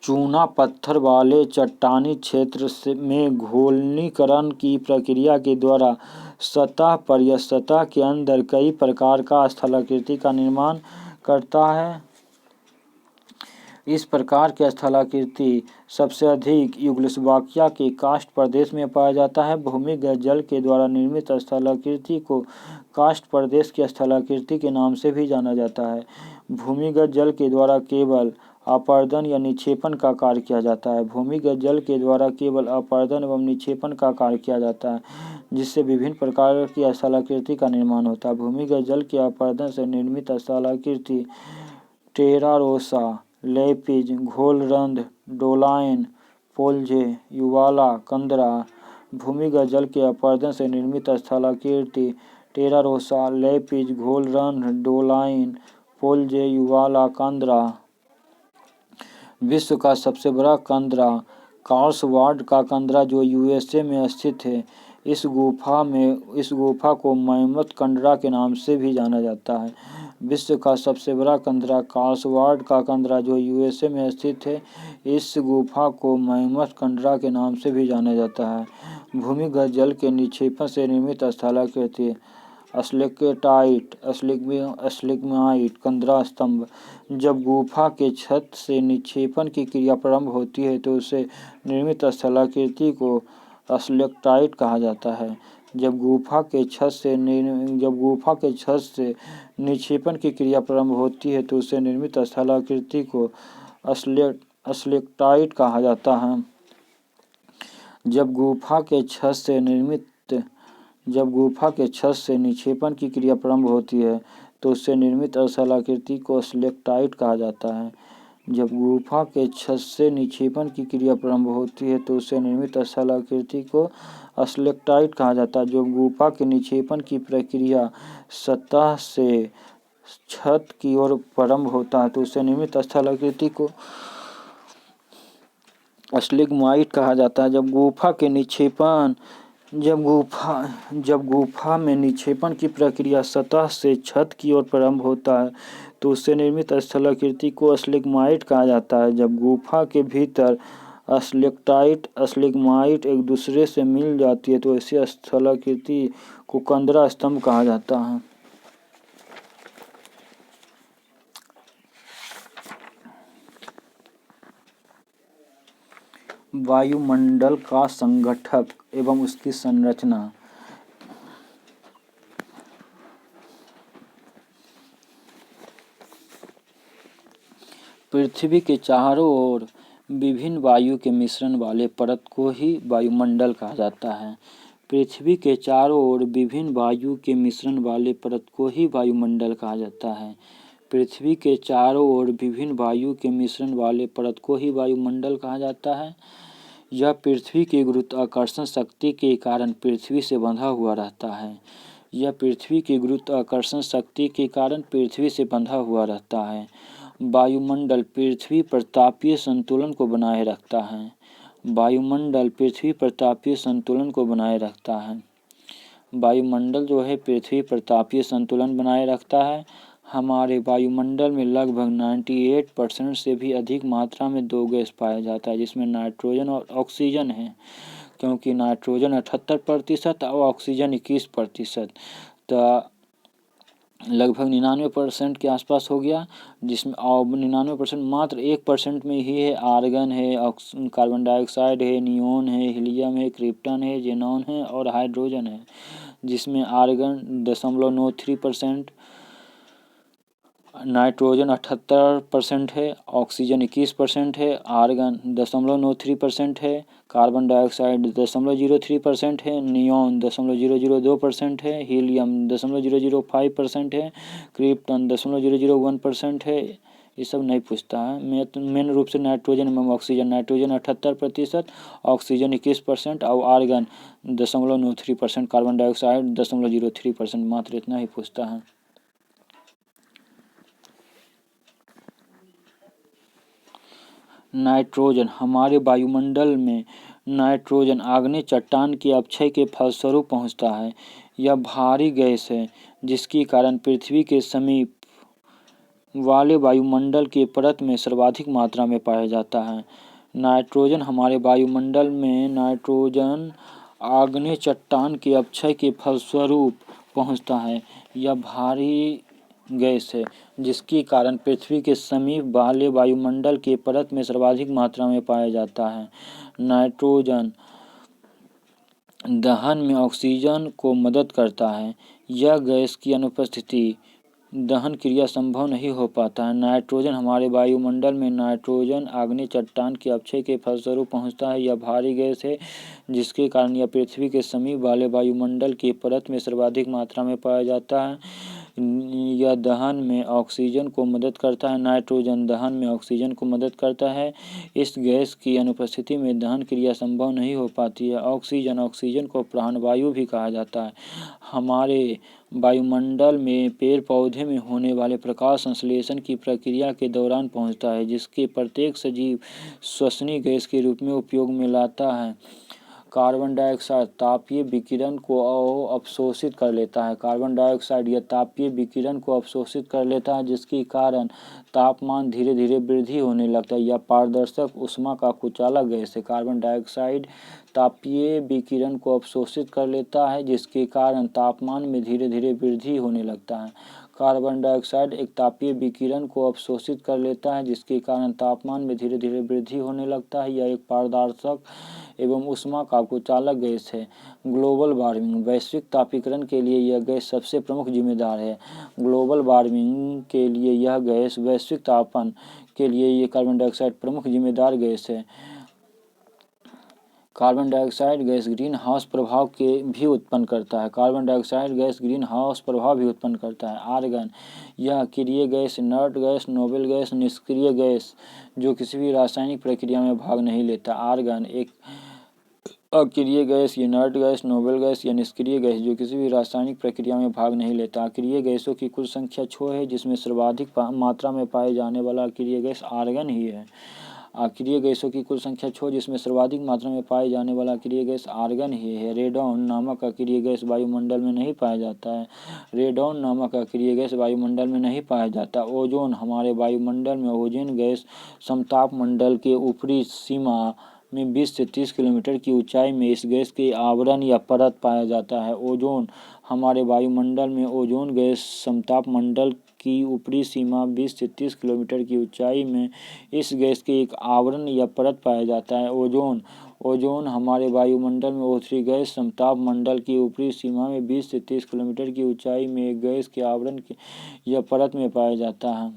चूना पत्थर वाले चट्टानी क्षेत्र में घोलनीकरण की प्रक्रिया के द्वारा सतह पर या सतह के अंदर कई प्रकार का स्थलाकृति का निर्माण करता है। इस प्रकार के स्थलाकृति सबसे अधिक युगोस्लाविया के कास्ट प्रदेश में पाया जाता है। भूमिगत जल के द्वारा निर्मित स्थलाकृति को कास्ट प्रदेश की स्थलाकृति के नाम से भी जाना जाता है। भूमिगत जल के द्वारा केवल अपरदन या निक्षेपण का कार्य किया जाता है। भूमिगत जल के द्वारा केवल अपरदन एवं निक्षेपण का कार्य किया जाता है, जिससे विभिन्न प्रकार की स्थलाकृति का निर्माण होता है। भूमिगत जल के अपरदन से निर्मित स्थलाकृति टेरारोसा, लेपिज, घोलरंध्र, डोलाइन, पोल्जे, युवाला, कंदरा। भूमिगत जल के अपरदन से निर्मित स्थलाकृति टेरारोसा, लेपिज, घोलरंध्र, डोलाइन, पोल्जे, युवाला, कंदरा। विश्व का सबसे बड़ा कंदरा कार्लसबाड का कंदरा जो यूएसए में स्थित है। इस गुफा को मैमथ कंदरा के नाम से भी जाना जाता है। विश्व का सबसे बड़ा कंदरा कार्लसबाड का कंदरा जो यूएसए में स्थित है। इस गुफा को मैमथ कंदरा के नाम से भी जाना जाता है। भूमिगत जल के निक्षेपण से निर्मित स्थलाकृति स्टेलेक्टाइट कंदरा स्तंभ। जब गुफा के छत से निक्षेपण की क्रिया प्रारंभ होती है तो उसे निर्मित स्थलाकृति को स्टेलेक्टाइट कहा जाता है। जब गुफा के छत से निक्षेपण की क्रिया प्रारंभ होती है तो उसे निर्मित स्थलाकृति को स्टेलेक्टाइट कहा जाता है। जब गुफा के छत से निक्षेपण की क्रिया प्रारंभ होती है तो उससे निर्मित स्थलाकृति को स्टेलेक्टाइट कहा जाता है। जब गुफा के छत से निक्षेपण की क्रिया प्रारंभ होती है तो उससे निर्मित स्थलाकृति को स्टेलेक्टाइट कहा जाता है। जब गुफा के निक्षेपण की प्रक्रिया सतह से छत की ओर प्रारंभ होता है तो उससे निर्मित स्थलाकृति को स्टिग्माइट कहा जाता है। जब गुफा के निक्षेपण जब गुफा में निक्षेपण की प्रक्रिया सतह से छत की ओर प्रारंभ होता है तो उससे निर्मित स्थलाकृति को स्टेगमाइट कहा जाता है। जब गुफा के भीतर स्टेलेक्टाइट स्टेगमाइट एक दूसरे से मिल जाती है तो ऐसी स्थलाकृति को कंदरा स्तंभ कहा जाता है। वायुमंडल का संगठक एवं उसकी संरचना। पृथ्वी के चारों ओर विभिन्न वायु के मिश्रण वाले परत को ही वायुमंडल कहा जाता है। पृथ्वी के चारों ओर विभिन्न वायु के मिश्रण वाले परत को ही वायुमंडल कहा जाता है। पृथ्वी के चारों ओर विभिन्न वायु के मिश्रण वाले परत को ही वायुमंडल कहा जाता है। यह पृथ्वी की गुरुत्वाकर्षण शक्ति के कारण पृथ्वी से बंधा हुआ रहता है। यह पृथ्वी की गुरुत्वाकर्षण शक्ति के कारण पृथ्वी से बंधा हुआ रहता है। वायुमंडल पृथ्वी पर तापीय संतुलन को बनाए रखता है। वायुमंडल पृथ्वी पर तापीय संतुलन को बनाए रखता है। वायुमंडल जो है पृथ्वी पर तापीय संतुलन बनाए रखता है। हमारे वायुमंडल में लगभग 98% से भी अधिक मात्रा में दो गैस पाया जाता है जिसमें नाइट्रोजन और ऑक्सीजन है, क्योंकि नाइट्रोजन 78% और ऑक्सीजन 21%, तो लगभग 99% के आसपास हो गया। जिसमें 99% मात्र 1% में ही है आर्गन है, कार्बन डाइऑक्साइड है, नियोन है, हीलियम है, क्रिप्टन है, जेनॉन है और हाइड्रोजन है। जिसमें आर्गन 0.93%, नाइट्रोजन 78% है, ऑक्सीजन 21% है, आर्गन 0.93% है, कार्बन डाइऑक्साइड 0.03% है, नियोन 0.002% है, हीलियम 0.005% है, क्रिप्टन 0.001% है। ये सब नहीं पूछता है। मेन रूप से नाइट्रोजन एवं ऑक्सीजन, नाइट्रोजन 78%, ऑक्सीजन 21% और आर्गन 0.93%, कार्बन डाइऑक्साइड 0.03%, मात्र इतना ही पूछता है। नाइट्रोजन हमारे वायुमंडल में नाइट्रोजन आग्नेय चट्टान के अपक्षय के फलस्वरूप पहुंचता है। यह भारी गैस है जिसके कारण पृथ्वी के समीप वाले वायुमंडल के परत में सर्वाधिक मात्रा में पाया जाता है। नाइट्रोजन हमारे वायुमंडल में नाइट्रोजन आग्नेय चट्टान के अपक्षय के फलस्वरूप पहुंचता है। यह भारी गैस है जिसके कारण पृथ्वी के समीप वाले वायुमंडल के परत में सर्वाधिक मात्रा में पाया जाता है। नाइट्रोजन दहन में ऑक्सीजन को मदद करता है। यह गैस की अनुपस्थिति दहन क्रिया संभव नहीं हो पाता है। नाइट्रोजन हमारे वायुमंडल में नाइट्रोजन आग्नेय चट्टान के अपक्षय के फलस्वरूप पहुंचता है। यह भारी गैस है जिसके कारण यह पृथ्वी के समीप वाले वायुमंडल की परत में सर्वाधिक मात्रा में पाया जाता है। यह दहन में ऑक्सीजन को मदद करता है। नाइट्रोजन दहन में ऑक्सीजन को मदद करता है। इस गैस की अनुपस्थिति में दहन क्रिया संभव नहीं हो पाती है। ऑक्सीजन को प्राणवायु भी कहा जाता है। हमारे वायुमंडल में पेड़ पौधे में होने वाले प्रकाश संश्लेषण की प्रक्रिया के दौरान पहुंचता है, जिसके प्रत्येक सजीव श्वसनीय गैस के रूप में उपयोग में लाता है। कार्बन डाइऑक्साइड तापीय विकिरण को अवशोषित कर लेता है। कार्बन डाइऑक्साइड यह तापीय विकिरण को अवशोषित कर लेता है जिसके कारण तापमान धीरे धीरे वृद्धि होने लगता है। यह पारदर्शक ऊष्मा का कुचालक गैस है। कार्बन डाइऑक्साइड तापीय विकिरण को अवशोषित कर लेता है जिसके कारण तापमान में धीरे धीरे वृद्धि होने लगता है। कार्बन डाइऑक्साइड एक तापीय विकिरण को अवशोषित कर लेता है जिसके कारण तापमान में धीरे धीरे वृद्धि होने लगता है। यह एक पारदर्शक एवं ऊष्मा का कुचालक गैस है। ग्लोबल वार्मिंग वैश्विक तापीकरण के लिए यह गैस सबसे प्रमुख जिम्मेदार है। ग्लोबल वार्मिंग के लिए यह गैस वैश्विक तापन के लिए ये कार्बन डाइऑक्साइड प्रमुख जिम्मेदार गैस है। Carbon dioxide gas greenhouse प्रभाव के भी उत्पन्न करता है। Carbon dioxide gas greenhouse प्रभाव भी उत्पन्न करता है। आर्गन यह अक्रिय gas, inert gas, noble gas, निष्क्रिय गैस जो किसी भी रासायनिक प्रक्रिया में भाग नहीं लेता। आर्गन एक अक्रिय gas, inert gas, noble gas या निष्क्रिय गैस जो किसी भी रासायनिक प्रक्रिया में भाग नहीं लेता। अक्रिय गैसों की कुल संख्या 6 है जिसमें सर्वाधिक मात्रा में पाए जाने वाला अक्रिय गैस आर्गन ही है। अक्रिय गैसों की कुल संख्या 6, जिसमें सर्वाधिक मात्रा में पाए जाने वाला अक्रिय गैस आर्गन ही है। रेडॉन नामक अक्रिय गैस वायुमंडल में नहीं पाया जाता है। रेडॉन नामक अक्रिय गैस वायुमंडल में नहीं पाया जाता। ओजोन हमारे वायुमंडल में ओजोन गैस समताप मंडल के ऊपरी सीमा में 20 से 30 किलोमीटर की ऊंचाई में इस गैस के आवरण या परत पाया जाता है। ओजोन हमारे वायुमंडल में ओजोन गैस समताप मंडल की ऊपरी सीमा 20 से 30 किलोमीटर की ऊंचाई में इस गैस के एक आवरण या परत पाया जाता है। ओजोन हमारे वायुमंडल में O3 गैस समताप मंडल की ऊपरी सीमा में 20 से 30 किलोमीटर की ऊंचाई में एक गैस के आवरण या परत में पाया जाता है।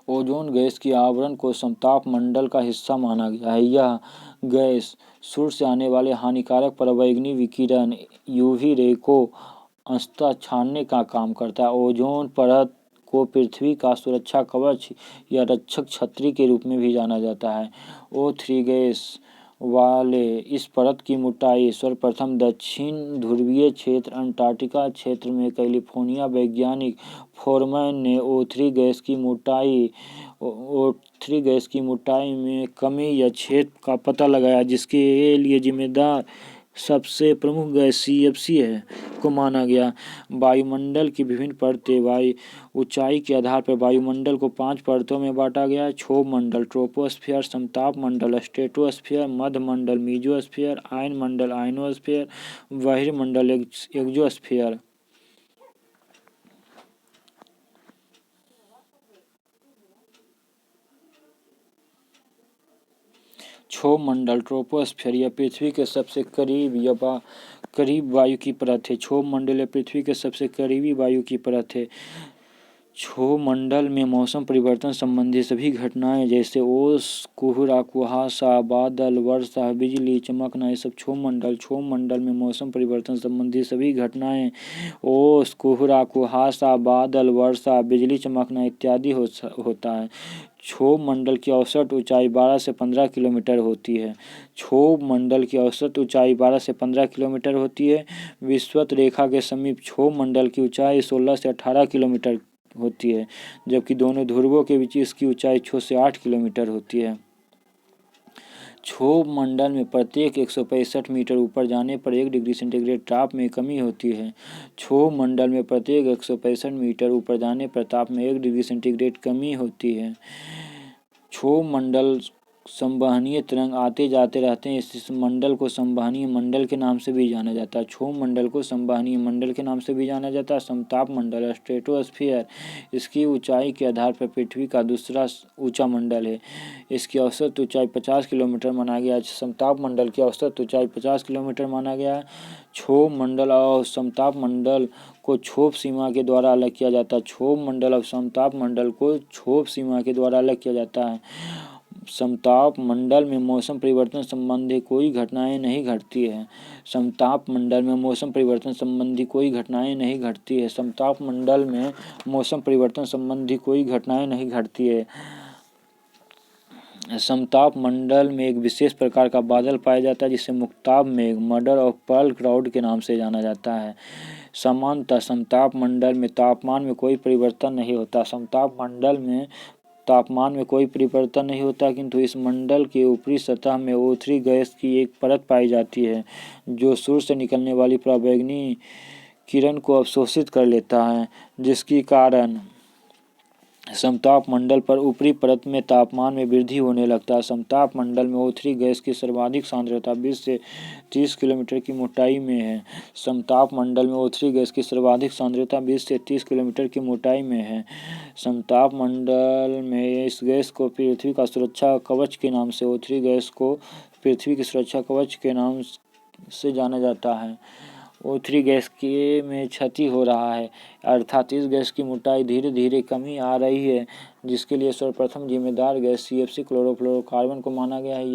ओजोन गैस की आवरण को समताप मंडल का हिस्सा माना गया है। यह गैस सूर्य से आने वाले हानिकारक पराबैंगनी विकिरण यूवी रे को अंशतः छानने का काम करता है। ओजोन परत को पृथ्वी का सुरक्षा कवच या रक्षक छतरी के रूप में भी जाना जाता है। O3 गैस वाले इस परत की मोटाई सर्वप्रथम दक्षिण ध्रुवीय क्षेत्र अंटार्कटिका क्षेत्र में कैलिफोर्निया वैज्ञानिक फोरमैन ने O3 गैस की मोटाई में कमी या छेद का पता लगाया, जिसके लिए जिम्मेदार सबसे प्रमुख गैस CFC को माना गया। वायुमंडल की विभिन्न परतें ऊंचाई के आधार पर वायुमंडल को 5 परतों में बांटा गया है। क्षोभ मंडल, ट्रोपोस्फियर, समताप मंडल, स्ट्रेटोस्फियर, मध्य मंडल, मीजोस्फियर, आयन मंडल, आयनोस्फियर, बहिर्मंडल, एक्सोस्फियर। क्षोभ मंडल ट्रोपोस्फियर यह पृथ्वी के सबसे करीब वायु की परत है। क्षोभ मंडल यह पृथ्वी के सबसे करीबी वायु की परत है। क्षोभ मंडल में मौसम परिवर्तन संबंधी सभी घटनाएं जैसे ओस, कोहरा, कुहासा, बादल, वर्षा, बिजली चमकना, ये सब क्षोभ मंडल में मौसम परिवर्तन संबंधी सभी घटनाएं ओस, कोहरा, कुहासा, बादल, वर्षा, बिजली चमकना इत्यादि होता है। क्षोभ मंडल की औसत ऊंचाई 12 से 15 किलोमीटर होती है। क्षोभ मंडल की औसत ऊंचाई 12 से 15 किलोमीटर होती है। विषुवत रेखा के समीप क्षोभ मंडल की ऊंचाई 16 से 18 किलोमीटर होती है, जबकि दोनों ध्रुवों के बीच इसकी ऊंचाई 6 से 8 किलोमीटर होती है। क्षोभ मंडल में प्रत्येक 165 मीटर ऊपर जाने पर 1 डिग्री सेंटीग्रेड ताप में कमी होती है। क्षोभ मंडल में प्रत्येक 165 मीटर ऊपर जाने पर ताप में 1 डिग्री सेंटीग्रेड कमी होती है। क्षोभ मंडल संवहनीय तरंग आते जाते रहते हैं, इस मंडल को संवहनीय मंडल के नाम से भी जाना जाता है। क्षोभ मंडल को संवहनीय मंडल के नाम से भी जाना जाता है। समताप मंडल स्ट्रेटोस्फियर इसकी ऊंचाई के आधार पर पृथ्वी का दूसरा ऊंचा मंडल है। इसकी औसत ऊंचाई 50 किलोमीटर माना गया है। समताप मंडल की औसत ऊंचाई 50 किलोमीटर माना गया है। क्षोभ मंडल और समताप मंडल को क्षोभ सीमा के द्वारा अलग किया जाता है। क्षोभ मंडल और समताप मंडल को क्षोभ सीमा के द्वारा अलग किया जाता है। समताप मंडल में मौसम परिवर्तन संबंधी कोई घटनाएं नहीं घटती है। समताप मंडल में मौसम परिवर्तन संबंधी कोई घटनाएं नहीं घटती है। समताप मंडल में मौसम परिवर्तन संबंधी कोई घटनाएं नहीं घटती है। समताप मंडल में एक विशेष प्रकार का बादल पाया जाता है, जिसे मुक्ताब मेघ, मदर ऑफ पर्ल क्लाउड के नाम से जाना जाता है। सामान्यतः समताप मंडल में तापमान में कोई परिवर्तन नहीं होता। समताप मंडल में तापमान में कोई परिवर्तन नहीं होता, किंतु इस मंडल के ऊपरी सतह में O3 गैस की एक परत पाई जाती है, जो सूर्य से निकलने वाली पराबैंगनी किरण को अवशोषित कर लेता है, जिसके कारण समताप मंडल पर ऊपरी परत में तापमान में वृद्धि होने लगता है। समताप मंडल में O3 गैस की सर्वाधिक सांद्रता 20 से 30 किलोमीटर की मोटाई में है। समताप मंडल में O3 गैस की सर्वाधिक सांद्रता 20 से 30 किलोमीटर की मोटाई में है। समताप मंडल में इस गैस को पृथ्वी का सुरक्षा कवच के नाम से O3 गैस को पृथ्वी की सुरक्षा कवच के नाम से जाना जाता है। O3 गैस के में क्षति हो रहा है, अर्थात इस गैस की मोटाई धीरे धीरे कमी आ रही है, जिसके लिए सर्वप्रथम जिम्मेदार गैस CFC क्लोरोफ्लोरोकार्बन को माना गया है।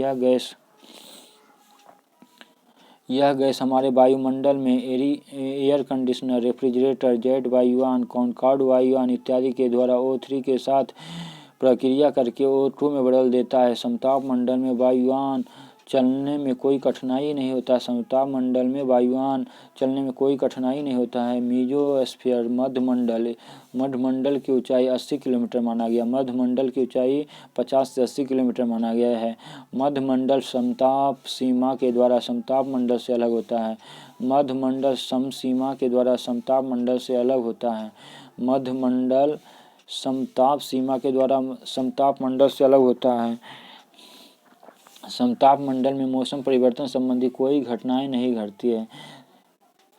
यह गैस हमारे वायुमंडल में एयर कंडीशनर, रेफ्रिजरेटर, जेट वायुयान, कॉनकॉर्ड वायुयान इत्यादि के द्वारा O3 के साथ प्रक्रिया करके O2 में बदल देता है। समताप मंडल में वायुयान चलने में कोई कठिनाई नहीं होता। समताप मंडल में वायुयान चलने में कोई कठिनाई नहीं होता है। मीजोस्फीयर मध्यमंडल की ऊंचाई 80 किलोमीटर माना गया। मध्यमंडल की ऊंचाई 50 से 80 किलोमीटर माना गया है। मध्यमंडल समताप सीमा के द्वारा समताप मंडल से अलग होता है। मध्यमंडल समसीमा के द्वारा समताप मंडल से अलग होता है। मध्यमंडल समताप सीमा के द्वारा समताप मंडल से अलग होता है। समताप मंडल में मौसम परिवर्तन संबंधी कोई घटनाएं नहीं घटती है।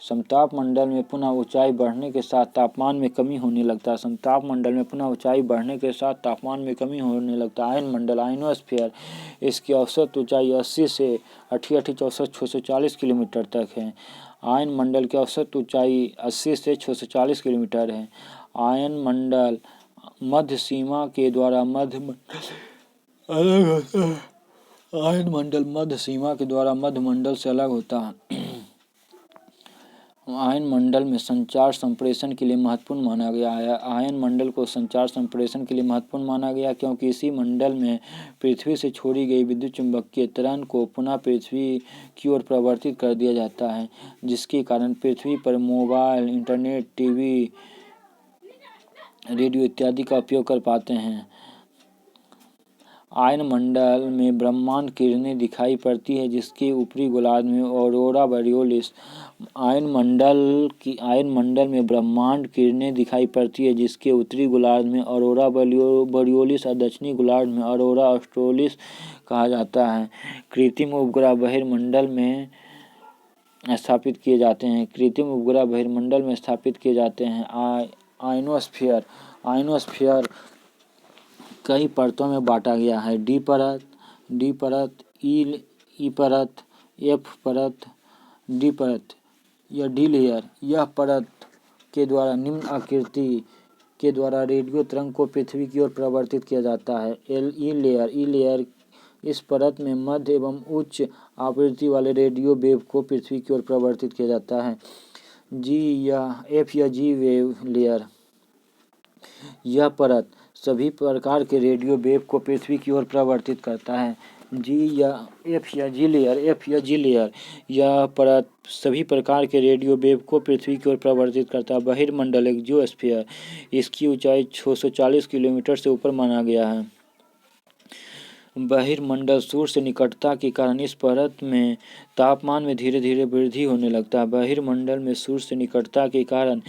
समताप मंडल में पुनः ऊंचाई बढ़ने के साथ तापमान में कमी होने लगता है। समताप मंडल में पुनः ऊंचाई बढ़ने के साथ तापमान में कमी होने लगता है। आयन मंडल आयनोस्फीयर, इसकी औसत ऊंचाई 80 से 640 किलोमीटर तक है। आयन मंडल की औसत ऊंचाई 80 से 640 किलोमीटर है। आयन मंडल मध्य सीमा के द्वारा मध्य अलग होता है। आयन मंडल मध्य सीमा के द्वारा मध्य मंडल से अलग होता है। आयन मंडल में संचार संप्रेषण के लिए महत्वपूर्ण माना गया है। आयन मंडल को संचार संप्रेषण के लिए महत्वपूर्ण माना गया क्योंकि इसी मंडल में पृथ्वी से छोड़ी गई विद्युत चुंबकीय तरंग को पुनः पृथ्वी की ओर प्रवर्तित कर दिया जाता है, जिसके कारण पृथ्वी पर मोबाइल, इंटरनेट, टीवी, रेडियो इत्यादि का उपयोग कर पाते हैं। आयन मंडल में ब्रह्मांड किरणें दिखाई पड़ती है, जिसके ऊपरी गोलार्ध में ऑरोरा बोरियोलिस आयन मंडल में ब्रह्मांड किरणें दिखाई पड़ती है, जिसके उत्तरी गोलार्ध में ऑरोरा बोरियोलिस और दक्षिणी गोलार्ध में ऑरोरा ऑस्ट्रेलिस कहा जाता है। कृत्रिम उपग्रह बहिर्मंडल में स्थापित किए जाते हैं। कृत्रिम उपग्रह बहिर्मंडल में स्थापित किए जाते हैं। आयनोस्फीयर कई परतों में बांटा गया है। डी परत, ई परत, एफ परत, डी परत या डी लेयर। यह परत के द्वारा निम्न आकृति के द्वारा रेडियो तरंग को पृथ्वी की ओर प्रवर्तित किया जाता है। ई लेयर इस परत में मध्य एवं उच्च आवृत्ति वाले रेडियो वेव को पृथ्वी की ओर प्रवर्तित किया जाता है। एफ या जी वेव लेयर, यह परत सभी प्रकार के रेडियो वेव को पृथ्वी की ओर प्रवर्तित करता है। एफ या जी लेयर, यह परत सभी प्रकार के रेडियो वेव को पृथ्वी की ओर प्रवर्तित करता है। बहिर्मंडल एक्सोस्फीयर, इसकी ऊंचाई 640 किलोमीटर से ऊपर माना गया है। बहिर्मंडल सूर्य से निकटता के कारण इस परत में तापमान में धीरे धीरे वृद्धि होने लगता है। बहिर्मंडल में सूर्य से निकटता के कारण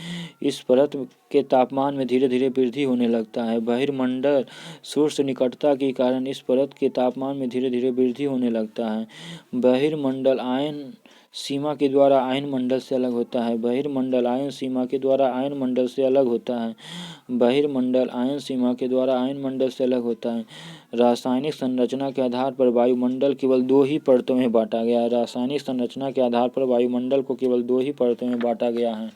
इस परत के तापमान में धीरे धीरे वृद्धि होने लगता है। बहिर्मंडल सूर्य से निकटता के कारण इस परत के तापमान में धीरे धीरे वृद्धि होने लगता है। बहिर्मंडल आयन सीमा के द्वारा आयन मंडल से अलग होता है। बहिर्मंडल आयन सीमा के द्वारा आयन मंडल से अलग होता है। बहिर्मंडल आयन सीमा के द्वारा आयन मंडल से अलग होता है। रासायनिक संरचना के आधार पर वायुमंडल केवल 2 ही परतों में बांटा गया है। रासायनिक संरचना के आधार पर वायुमंडल को केवल 2 ही परतों में बांटा गया है,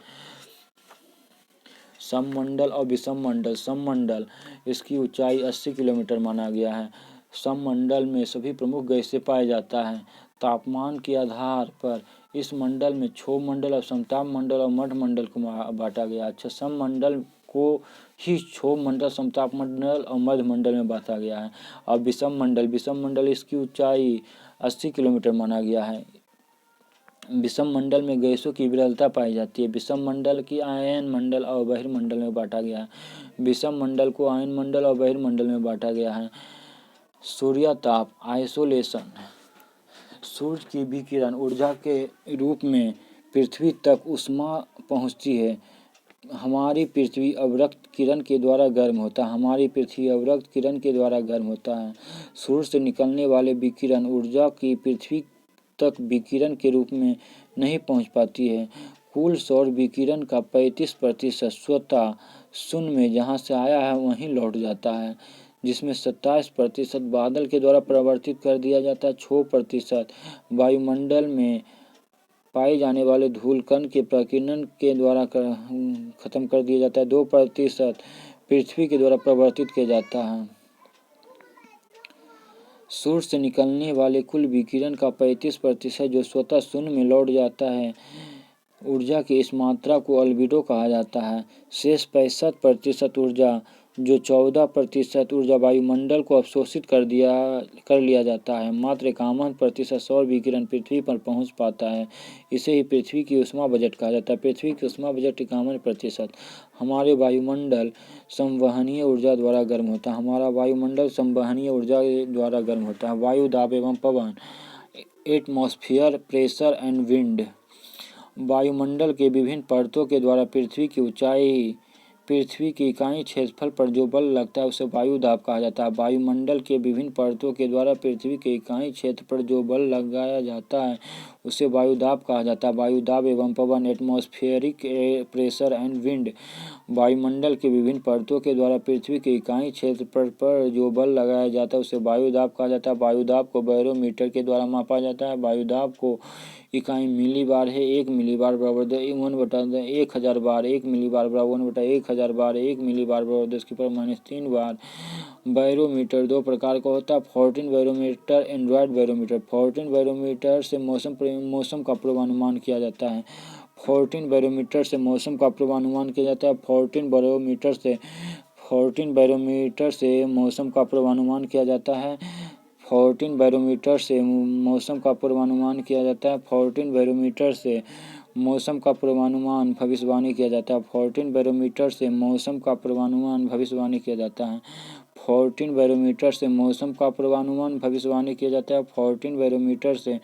सममंडल और विषममंडल। सममंडल, इसकी ऊंचाई 80 किलोमीटर माना गया है। सममंडल में सभी प्रमुख गैसें पाया जाता है। तापमान के आधार पर इस मंडल में क्षोभ मंडल और समताप मंडल और मध्य मंडल को बांटा गया। अच्छा, सममंडल को ही क्षोभ मंडल, समताप मंडल और मध्य मंडल में बांटा गया है। और विषम मंडल इसकी ऊंचाई 80 किलोमीटर माना गया है। विषम मंडल में गैसों की विरलता पाई जाती है। विषम मंडल की आयन मंडल और बहिर्मंडल में बांटा गया है। विषम मंडल को आयन मंडल और बहिर्मंडल में बांटा गया है। सूर्यताप आइसोलेशन, सूर्य की विकिरण ऊर्जा के रूप में पृथ्वी तक ऊष्मा पहुँचती है। हमारी पृथ्वी अवरक्त किरण के द्वारा गर्म होता है। सूर्य से निकलने वाले विकिरण ऊर्जा की पृथ्वी तक विकिरण के रूप में नहीं पहुंच पाती है। कुल सौर विकिरण का 35% स्वतः शून्य में जहां से आया है वहीं लौट जाता है, जिसमें 27% बादल के द्वारा प्रवर्तित कर दिया जाता है। 6% वायुमंडल में पाए जाने वाले धूलकण के प्रकीर्णन के द्वारा खत्म कर दिया जाता है। 2% पृथ्वी के द्वारा प्रवर्तित किया जाता है। सूर्य से निकलने वाले कुल विकिरण का 35% जो स्वतः शून्य में लौट जाता है ऊर्जा की इस मात्रा को अल्बिडो कहा जाता है। शेष 65% ऊर्जा, जो 14% ऊर्जा वायुमंडल को अवशोषित कर लिया जाता है। मात्र 51% सौर विकिरण पृथ्वी पर पहुंच पाता है। इसे ही पृथ्वी की ऊष्मा बजट कहा जाता है। पृथ्वी की ऊष्मा बजट 51%। हमारे वायुमंडल संवहनीय ऊर्जा द्वारा गर्म होता है। हमारा वायुमंडल संवहनीय ऊर्जा द्वारा गर्म होता है। वायु दाब एवं पवन, एटमॉस्फेयर प्रेशर एंड विंड। वायुमंडल के विभिन्न परतों के द्वारा पृथ्वी की इकाई क्षेत्रफल पर जो बल लगता है उसे वायु दाब कहा जाता है। वायुमंडल के विभिन्न परतों के द्वारा पृथ्वी के इकाई क्षेत्र पर जो बल लगाया जाता है उसे वायु दाब कहा जाता है। वायु दाब एवं पवन, एटमॉस्फेरिक प्रेशर एंड विंड। वायुमंडल के विभिन्न परतों के द्वारा पृथ्वी के इकाई क्षेत्र पर जो बल लगाया जाता है उसे वायु दाब कहा जाता है। वायु दाब को बैरोमीटर के द्वारा मापा जाता है। वायु दाब को इकाई मिली बार है। 1 मिली बार बराबर 1,000 बार। 1 मिली बार बराबर 1/1000 बार। 1 मिली बार बराबर 10⁻³ बार। बैरोमीटर दो प्रकार का होता है, fourteen barometer, Android barometer. Fourteen barometer से मौसम का पूर्वानुमान किया जाता है। 14 बैरोमीटर से मौसम का पूर्वानुमान किया जाता है। 14 बैरोमीटर से मौसम का पूर्वानुमान किया जाता है। 14 बैरोमीटर से मौसम का पूर्वानुमान किया जाता है। 14 बैरोमीटर से मौसम का पूर्वानुमान भविष्यवाणी किया जाता है। 14 बैरोमीटर से मौसम का पूर्वानुमान भविष्यवाणी किया जाता है। 14 बैरोमीटर से मौसम का पूर्वानुमान भविष्यवाणी किया जाता है। 14 बैरोमीटर से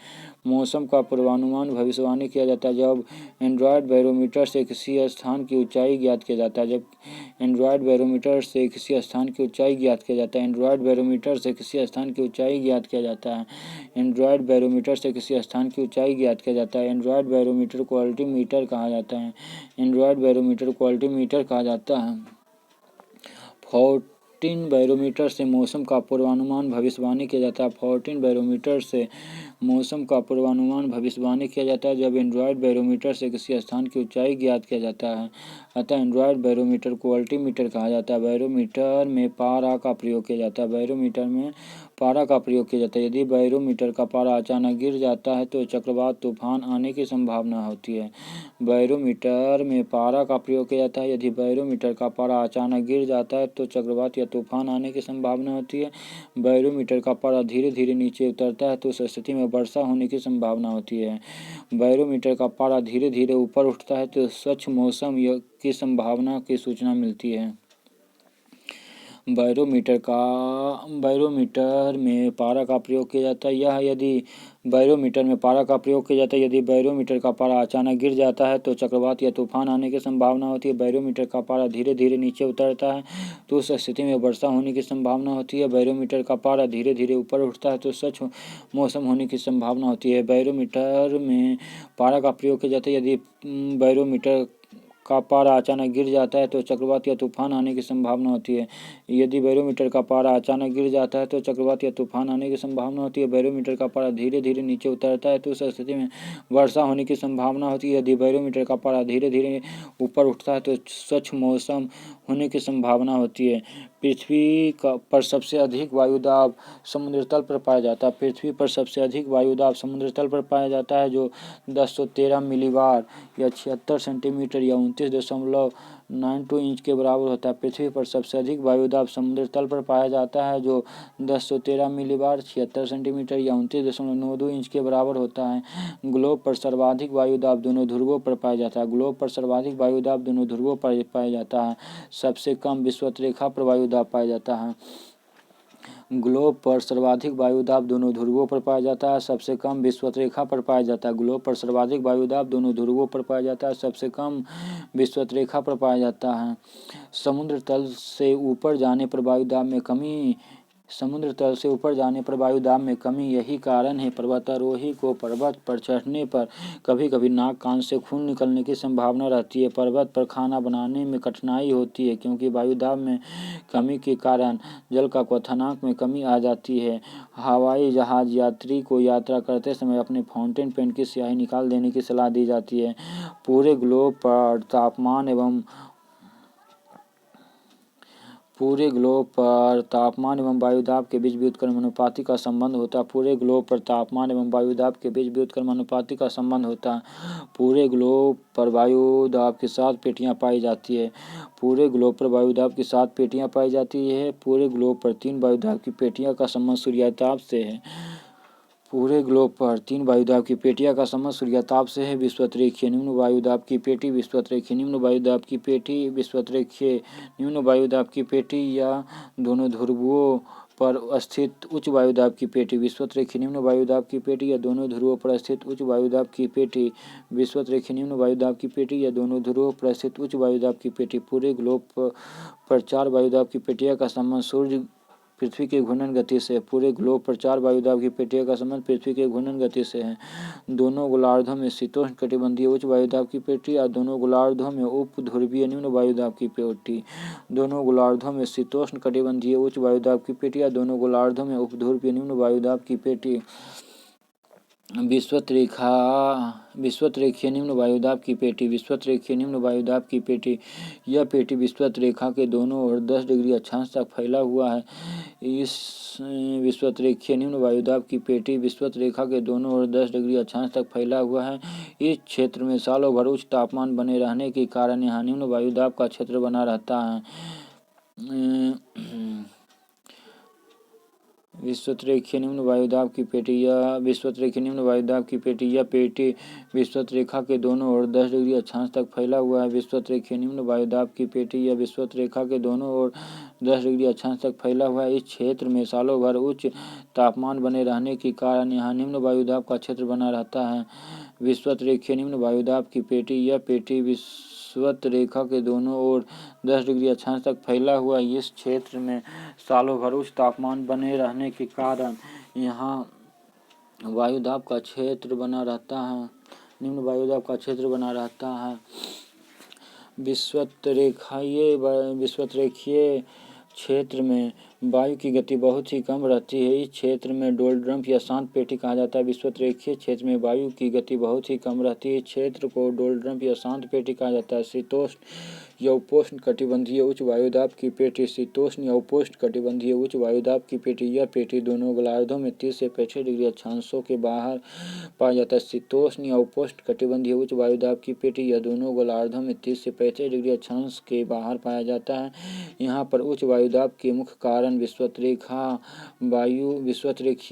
मौसम का पूर्वानुमान भविष्यवाणी किया जाता है जब एंड्रॉयड बैरोमीटर से किसी स्थान की ऊंचाई ज्ञात किया जाता है। जब एंड्रॉयड बैरोमीटर से किसी स्थान की ऊंचाई ज्ञात किया जाता है। एंड्रॉयड बैरोमीटर से किसी स्थान की ऊंचाई ज्ञात किया जाता है। एंड्रॉयड बैरोमीटर से किसी स्थान की ऊंचाई ज्ञात किया जाता है। एंड्रॉयड बैरोमीटर को अल्टीमीटर कहा जाता है। एंड्रॉयड बैरोमीटर को अल्टीमीटर कहा जाता है। 14 बैरोमीटर से मौसम का पूर्वानुमान भविष्यवाणी किया जाता है। 14 बैरोमीटर से मौसम का पूर्वानुमान भविष्यवाणी किया जाता है जब एंड्रॉयड बैरोमीटर से किसी स्थान की ऊंचाई ज्ञात किया जाता है। अतः एंड्रॉयड बैरोमीटर को अल्टीमीटर कहा जाता है। बैरोमीटर में पारा का प्रयोग किया जाता है। बैरोमीटर में पारा का प्रयोग किया जाता है। यदि बैरोमीटर का पारा अचानक गिर जाता है तो चक्रवात तूफान आने की संभावना होती है। बैरोमीटर में पारा का प्रयोग किया जाता है। यदि बैरोमीटर का पारा अचानक गिर जाता है तो चक्रवात या तूफान आने की संभावना होती है। बैरोमीटर का पारा धीरे धीरे नीचे उतरता है तो उस स्थिति में वर्षा होने की संभावना होती है। बैरोमीटर का पारा धीरे धीरे ऊपर उठता है तो स्वच्छ मौसम की संभावना की सूचना मिलती है। बैरोमीटर में पारा का प्रयोग किया जाता है। यदि बैरोमीटर में पारा का प्रयोग किया जाता है। यदि बैरोमीटर का पारा अचानक गिर जाता है तो चक्रवात या तूफान आने की संभावना होती है। बैरोमीटर का पारा धीरे धीरे नीचे उतरता है तो उस स्थिति में वर्षा होने की संभावना होती है। बैरोमीटर का पारा धीरे धीरे ऊपर उठता है तो स्वच्छ मौसम होने की संभावना होती है। बैरोमीटर में पारा का प्रयोग किया जाता है। यदि बैरोमीटर का पारा अचानक गिर जाता है तो चक्रवात या तूफान आने की संभावना होती है। यदि बैरोमीटर का पारा अचानक गिर जाता है तो चक्रवात या तूफान आने की संभावना होती है। बैरोमीटर का पारा धीरे धीरे नीचे उतरता है तो उस स्थिति में वर्षा होने की संभावना होती है। यदि बैरोमीटर का पारा धीरे धीरे ऊपर उठता है तो स्वच्छ मौसम होने की संभावना होती है। पृथ्वी पर सबसे अधिक वायुदाब समुद्र तल पर पाया जाता है। पृथ्वी पर सबसे अधिक वायुदाब समुद्र तल पर पाया जाता है जो 1013 मिलीबार या 76 सेंटीमीटर या 29.92 इंच के बराबर होता है। पृथ्वी पर सबसे अधिक वायुदाब समुद्र तल पर पाया जाता है जो 1013 मिलीबार 76 सेंटीमीटर या 29.92 इंच के बराबर होता है। ग्लोब पर सर्वाधिक वायुदाब दोनों ध्रुवों पर पाया जाता है। ग्लोब पर सर्वाधिक वायुदाब दोनों ध्रुवों पर पाया जाता है। सबसे कम विषुवत रेखा पर वायुदाब पाया जाता है। ग्लोब पर सर्वाधिक वायुदाब दोनों ध्रुवों पर पाया जाता है। सबसे कम विषुवत रेखा पर पाया जाता है। ग्लोब पर सर्वाधिक वायुदाब दोनों ध्रुवों पर पाया जाता है। सबसे कम विषुवत रेखा पर पाया जाता है। समुद्र तल से ऊपर जाने पर वायुदाब में कमी यही कारण है। पर्वतारोही को पर्वत पर चढ़ने पर कभी कभी नाक कान से खून निकलने की संभावना रहती है। पर्वत पर खाना बनाने में कठिनाई होती है क्योंकि वायुदाब में कमी के कारण जल का क्वथनांक में कमी आ जाती है। हवाई जहाज यात्री को यात्रा करते समय अपने फाउंटेन पेन की स्याही निकाल देने की सलाह दी जाती है। पूरे ग्लोब पर पूरे ग्लोब पर तापमान एवं वायुदाब के बीच व्युत्क्रम अनुपाती का संबंध होता है। पूरे ग्लोब पर तापमान एवं वायुदाब के बीच व्युत्क्रम अनुपाती का संबंध होता है। पूरे ग्लोब पर वायुदाब की 7 पेटियां पाई जाती है। पूरे ग्लोब पर वायुदाब की 7 पेटियां पाई जाती है। पूरे ग्लोब पर 3 वायुदाब की पेटियां का संबंध सूर्याताप से है। पूरे ग्लोब पर 3 वायुदाब की पेटियां का संबंध सूर्याताप से है। विषुवत-रेखीय निम्न वायुदाब की पेटी, विषुवत-रेखीय निम्न वायुदाब की पेटी, विषुवत-रेखीय निम्न वायुदाब की पेटी या दोनों ध्रुवों पर स्थित उच्च वायुदाब की पेटी, विषुवत-रेखीय निम्न वायुदाब की पेटी या दोनों ध्रुवों पर स्थित उच्च वायुदाब की पेटी, विषुवत-रेखीय निम्न वायुदाब की पेटी या दोनों ध्रुवों पर स्थित उच्च वायुदाब की पेटी। पूरे ग्लोब पर 4 वायुदाब की पेटियां का संबंध सूर्य पृथ्वी के घूर्णन गति से है। पूरे ग्लोब पर 4 वायुदाब की पेटियों का संबंध पृथ्वी के घूर्णन गति से है। दोनों गोलार्धों में शीतोष्ण कटिबंधीय उच्च वायुदाब की पेटी और दोनों गोलार्धों में उप ध्रुवीय निम्न वायुदाब की पेटी। दोनों गोलार्धों में शीतोष्ण कटिबंधीय उच्च वायुदाब की पेटी और दोनों गोलार्धों में उप ध्रुवीय निम्न वायुदाब की पेटी। विषुवत-रेखीय निम्न वायुदाब की पेटी, विषुवत-रेखीय निम्न वायुदाब की पेटी। यह पेटी विषुवत रेखा के दोनों ओर 10 डिग्री अक्षांश तक फैला हुआ है। इस विषुवत-रेखीय निम्न वायुदाब की पेटी विषुवत रेखा के दोनों ओर 10 डिग्री अक्षांश तक फैला हुआ है। इस क्षेत्र में सालों भर उच्च तापमान बने रहने के कारण यहाँ निम्न वायुदाब का क्षेत्र बना रहता है। विषुवत-रेखीय निम्न वायुदाब की पेटी, यह विषुवत-रेखीय निम्न वायुदाब की पेटी। यह पेटी विषुवत रेखा के दोनों ओर 10 डिग्री अक्षांश तक फैला हुआ है। विषुवत-रेखीय निम्न वायुदाब की पेटी, यह विषुवत रेखा के दोनों ओर 10 डिग्री अक्षांश तक फैला हुआ है। इस क्षेत्र में सालों भर उच्च तापमान बने रहने के कारण यहाँ निम्न वायुदाब का क्षेत्र बना रहता है। विषुवत-रेखीय निम्न वायुदाब की पेटी, यह पेटी विषुवत रेखा के दोनों ओर 10 डिग्री अक्षांश तक फैला हुआ है। इस क्षेत्र में सालों भर उच्च तापमान बने रहने के कारण यहाँ वायुदाब का क्षेत्र बना रहता है, निम्न वायुदाब का क्षेत्र बना रहता है। विषुवत-रेखीय क्षेत्र में वायु की गति बहुत ही कम रहती है। इस क्षेत्र में डोलड्रम या शांत पेटी कहा जाता है। विषुवत-रेखीय क्षेत्र में वायु की गति बहुत ही कम रहती है। इस क्षेत्र को डोलड्रम या शांत पेटी कहा जाता है। शीतोष्ण या उपोष्ण कटिबंधीय उच्च वायुदाब की पेटी, शीतोष्ण या उपोष्ण कटिबंधीय उच्च वायुदाब की पेटी। यह पेटी दोनों गोलार्धों में 30 से 35 डिग्री अक्षांशों के बाहर पाया जाता है। शीतोष्ण या उपोष्ण कटिबंधीय उच्च वायुदाब की पेटी या दोनों गोलार्धों में 30 से 35 डिग्री अक्षांश के बाहर पाया जाता है। यहाँ पर उच्च वायुदाब के मुख्य कारण विषुवत-रेखीय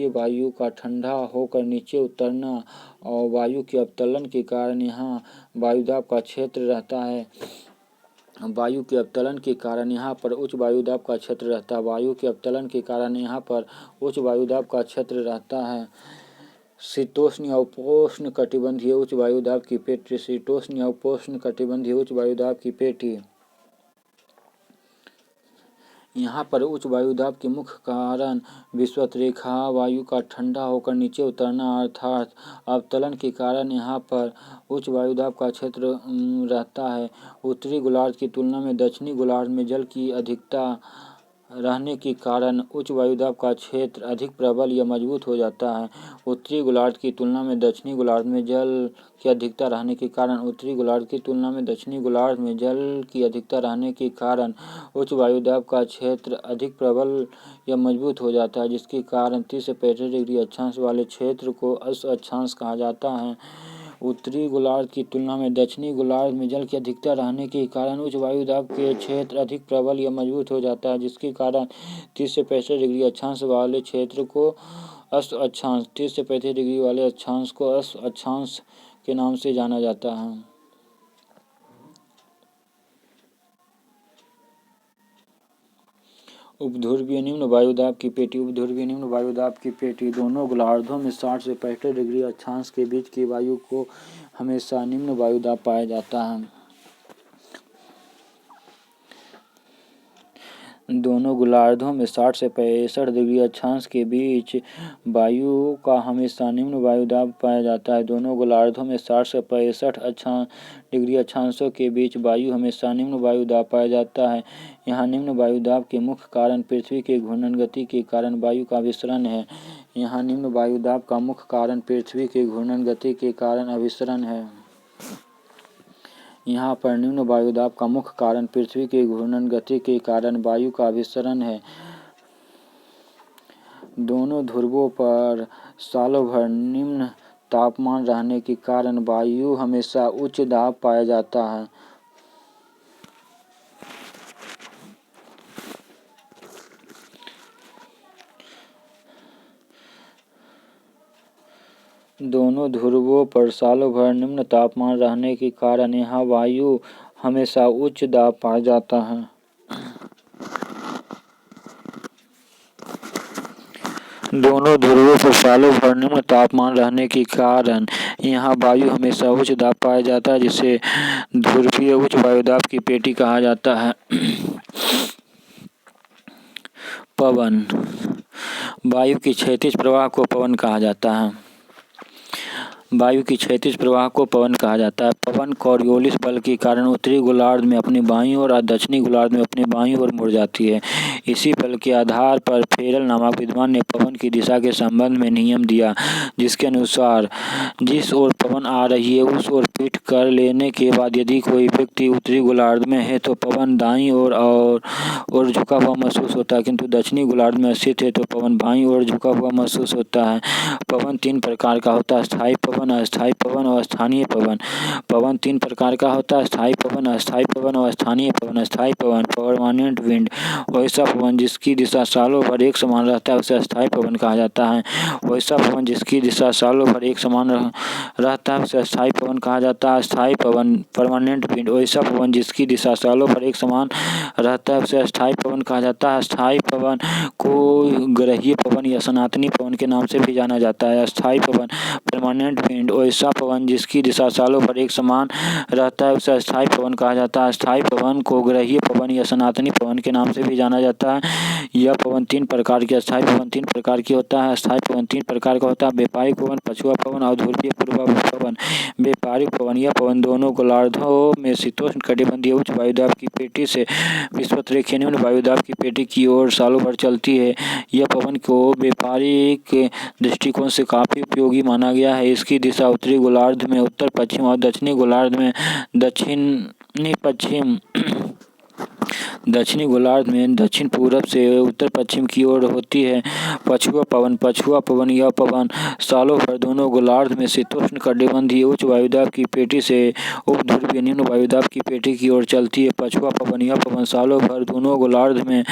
वायु का ठंडा होकर नीचे उतरना और वायु के अवतरण के कारण यहाँ वायुदाब का क्षेत्र रहता है। वायु के अवतरण के कारण यहाँ पर उच्च वायुदाब का क्षेत्र रहता है। वायु के अवतरण के कारण यहाँ पर उच्च वायुदाब का क्षेत्र रहता है। शीतोष्ण या उपोष्ण कटिबंधीय उच्च वायुदाब की पेटी, शीतोष्ण या उपोष्ण कटिबंधीय उच्च वायुदाब की पेटी। यहाँ पर उच्च वायुदाब के मुख्य कारण विषुवत रेखा वायु का ठंडा होकर नीचे उतरना अर्थात अवतरण के कारण यहाँ पर उच्च वायुदाब का क्षेत्र रहता है। उत्तरी गोलार्ध की तुलना में दक्षिणी गोलार्ध में जल की अधिकता रहने के कारण उच्च वायुदाब का क्षेत्र अधिक प्रबल या मजबूत हो जाता है। उत्तरी गोलार्ध की तुलना में दक्षिणी गोलार्ध में जल की अधिकता रहने के कारण उत्तरी गोलार्ध की तुलना में दक्षिणी गोलार्ध में जल की अधिकता रहने के कारण उच्च वायुदाब का क्षेत्र अधिक प्रबल या मजबूत हो जाता है, जिसके कारण 30 से 35 डिग्री अक्षांश वाले क्षेत्र को अश्व अक्षांश कहा जाता है। उत्तरी गोलार्ध की तुलना में दक्षिणी गोलार्ध में जल की अधिकता रहने के कारण उच्च वायुदाब के क्षेत्र अधिक प्रबल या मजबूत हो जाता है, जिसके कारण 30 से 35 डिग्री अक्षांश वाले क्षेत्र को अश्व अक्षांश 30 से 35 डिग्री वाले अक्षांश को अश्व अक्षांश के नाम से जाना जाता है। उपध्रुवीय निम्न वायुदाब की पेटी, उपध्रुवीय निम्न वायुदाब की पेटी दोनों गोलार्धों में 60 से 65 डिग्री अक्षांश के बीच की वायु को हमेशा निम्न वायुदाब पाया जाता है। दोनों गोलार्धों में 60 से 65 डिग्री अक्षांश के बीच वायु का हमेशा निम्न वायुदाब पाया जाता है। दोनों गोलार्धों में 60 से 65 डिग्री अक्षांशों के बीच वायु हमेशा निम्न वायुदाब पाया जाता है। यहाँ निम्न वायुदाब के मुख्य कारण पृथ्वी के घूर्णन गति के कारण वायु का अभिसरण है। यहाँ निम्न वायुदाब का मुख्य कारण पृथ्वी के घूर्णन गति के कारण अभिसरण है। यहाँ पर निम्न वायुदाब का मुख्य कारण पृथ्वी की घूर्णन गति के कारण वायु का अभिसरण है। दोनों ध्रुवों पर सालों भर निम्न तापमान रहने के कारण वायु हमेशा उच्च दाब पाया जाता है। दोनों ध्रुवों पर सालों भर निम्न तापमान रहने के कारण यहाँ वायु हमेशा उच्च दाब पाया जाता है। दोनों ध्रुवों पर सालों भर निम्न तापमान रहने के कारण यहाँ वायु हमेशा उच्च दाब पाया जाता है, जिसे ध्रुवीय उच्च वायुदाब की पेटी कहा जाता है। पवन। वायु की क्षैतिज प्रवाह को पवन कहा जाता है। वायु की क्षैतिज प्रवाह को पवन कहा जाता है। पवन कॉरियोलिस बल के कारण उत्तरी गोलार्ध में अपनी बाईं ओर और दक्षिणी गोलार्ध में अपनी बाईं ओर मुड़ जाती है। इसी बल के आधार पर फेरल नामक विद्वान ने पवन की दिशा के संबंध में नियम दिया, जिसके अनुसार जिस ओर पवन आ रही है उस ओर पीठ कर लेने के बाद यदि कोई व्यक्ति उत्तरी गोलार्ध में है तो पवन दाईं ओर और झुका हुआ महसूस होता है, किंतु दक्षिणी गोलार्ध में स्थित है तो पवन बाईं ओर झुका हुआ महसूस होता है। पवन तीन प्रकार का होता है: स्थायी पवन, अस्थायी पवन और स्थानीय पवन। पवन तीन प्रकार का होता है: स्थायी पवन, अस्थायी पवन और स्थानीय पवन। स्थायी पवन परमानेंट विंड, वैसा पवन जिसकी दिशा सालों भर एक समान रहता है उसे अस्थायी पवन कहा जाता है। वैसा पवन जिसकी दिशा सालों भर एक समान रहता है उसे अस्थायी पवन कहा जाता है। स्थायी पवन परमानेंट विंड, वैसा पवन जिसकी दिशा सालों भर एक समान रहता है उसे अस्थायी पवन कहा जाता है। स्थायी पवन को ग्रहीय पवन या सनातनी पवन के नाम से भी जाना जाता है। अस्थायी पवन परमानेंट विंड, वैसा पवन जिसकी दिशा सालों भर एक समान रहता है उसे अस्थायी पवन कहा जाता है। स्थायी पवन को ग्रहीय पवन या सनातनी पवन के नाम से भी जाना जाता है। यह पवन तीन प्रकार के अस्थायी पवन तीन प्रकार की होता है। अस्थायी पवन तीन प्रकार का होता है: व्यापारिक पवन, पछुआ पवन और ध्रुवीय पूर्वा पवन। व्यापारिक पवन, यह पवन दोनों गोलार्धों में शीतोष्ण कटिबंधीय उच्च वायुदाब की पेटी से विषुवत-रेखीय निम्न वायुदाब की पेटी की ओर सालों भर चलती है। यह पवन को व्यापारिक दृष्टिकोण से काफी उपयोगी माना गया है। इसकी दिशा उत्तरी गोलार्ध में उत्तर पश्चिम और दक्षिणी गोलार्ध में दक्षिणी गोलार्ध में दक्षिण पूरब से उत्तर पश्चिम की ओर होती है। पछुआ पवन, यह पवन सालों भर दोनों गोलार्ध में शीतोष्ण कटिबंधीय उच्च वायुदाब की पेटी से उपध्रुवीय निम्न वायुदाब की पेटी की ओर चलती है। पछुआ पवन, यह पवन सालों भर दोनों गोलार्ध में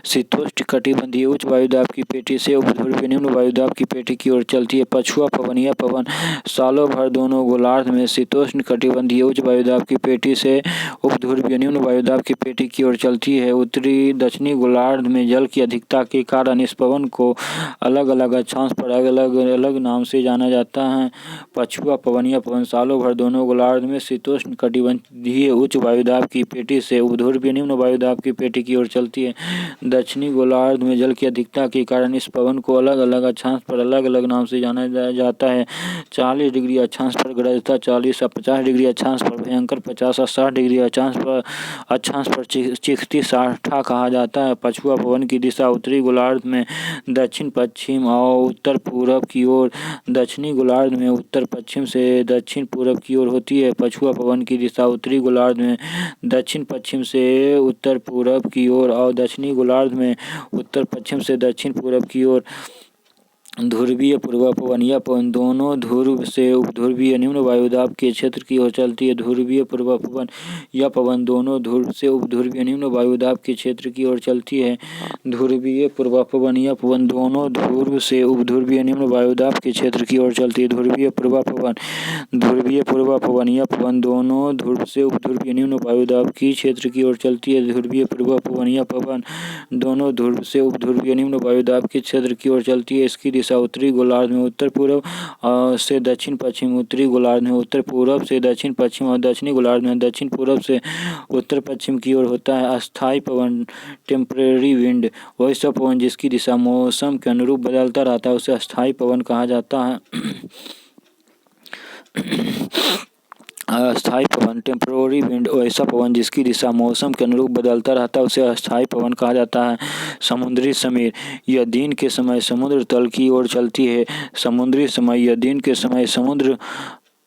शीतोष्ण कटिबंधीय उच्च वायुदाब की पेटी से उपध्रुवीय निम्न वायुदाब की पेटी की ओर चलती है। पछुआ पवन, यह पवन सालों भर दोनों गोलार्ध में शीतोष्ण कटिबंधीय उच्च वायुदाब की पेटी से उपध्रुवीय निम्न वायुदाब की पेटी की ओर चलती है। उत्तरी दक्षिणी गोलार्ध में जल की अधिकता के कारण इस पवन को अलग अलग अक्षांश पर अलग अलग नाम से जाना जाता है। पछुआ पवन, यह पवन सालों भर दोनों गोलार्ध में शीतोष्ण कटिबंधीय उच्च वायुदाब की पेटी से उपध्रुवीय निम्न वायुदाब की पेटी की ओर चलती है। दक्षिणी गोलार्ध में जल की अधिकता के कारण इस पवन को अलग अलग अक्षांश पर अलग अलग नाम से जाना जाता है। 40 डिग्री अक्षांश पर गरजता, 40 और 50 डिग्री अक्षांश पर भयंकर, 50 और 60 डिग्री अक्षांश पर चिखती साठा कहा जाता है। पछुआ पवन की दिशा उत्तरी गोलार्ध में दक्षिण पश्चिम और उत्तर पूरब की ओर, दक्षिणी गोलार्ध में उत्तर पश्चिम से दक्षिण पूरब की ओर होती है। पछुआ पवन की दिशा उत्तरी गोलार्ध में दक्षिण पश्चिम से उत्तर पूरब की ओर और दक्षिणी गोलार्ध में उत्तर पश्चिम से दक्षिण पूरब की ओर। ध्रुवीय पूर्वा पवन, यह पवन दोनों ध्रुव से उपध्रुवीय निम्न वायुदाब के क्षेत्र की ओर चलती है। ध्रुवीय पूर्वा पवन, यह पवन दोनों ध्रुव से उपध्रुवीय निम्न वायुदाब के क्षेत्र की ओर चलती है। ध्रुवीय पूर्वा पवन, यह पवन दोनों ध्रुव से उपध्रुवीय निम्न वायुदाब के क्षेत्र की ओर चलती है। ध्रुवीय पूर्वा पवन, ध्रुवीय पूर्वा पवन, यह पवन दोनों ध्रुव से उपध्रुवीय निम्न वायुदाब की क्षेत्र की ओर चलती है। ध्रुवीय पूर्वा पवन, यह पवन दोनों ध्रुव से उपध्रुवीय निम्न वायुदाब के क्षेत्र की ओर चलती है। इसकी दिशा उत्तरी गोलार्ध में उत्तर पूर्व से दक्षिण पश्चिम, उत्तरी गोलार्ध में उत्तर पूरब से दक्षिण पश्चिम और दक्षिणी गोलार्ध में दक्षिण पूरब से उत्तर पश्चिम की ओर होता है। अस्थायी पवन टेम्परेरी विंड, वैसा पवन जिसकी दिशा मौसम के अनुरूप बदलता रहता है उसे अस्थायी पवन कहा जाता है। अस्थायी पवन टेम्परेरी विंड, वैसा पवन जिसकी दिशा मौसम के अनुरूप बदलता रहता है उसे अस्थायी पवन कहा जाता है। समुद्री समीर, यह दिन के समय समुद्र तल की ओर चलती है। समुद्री समय, यह दिन के समय समुद्र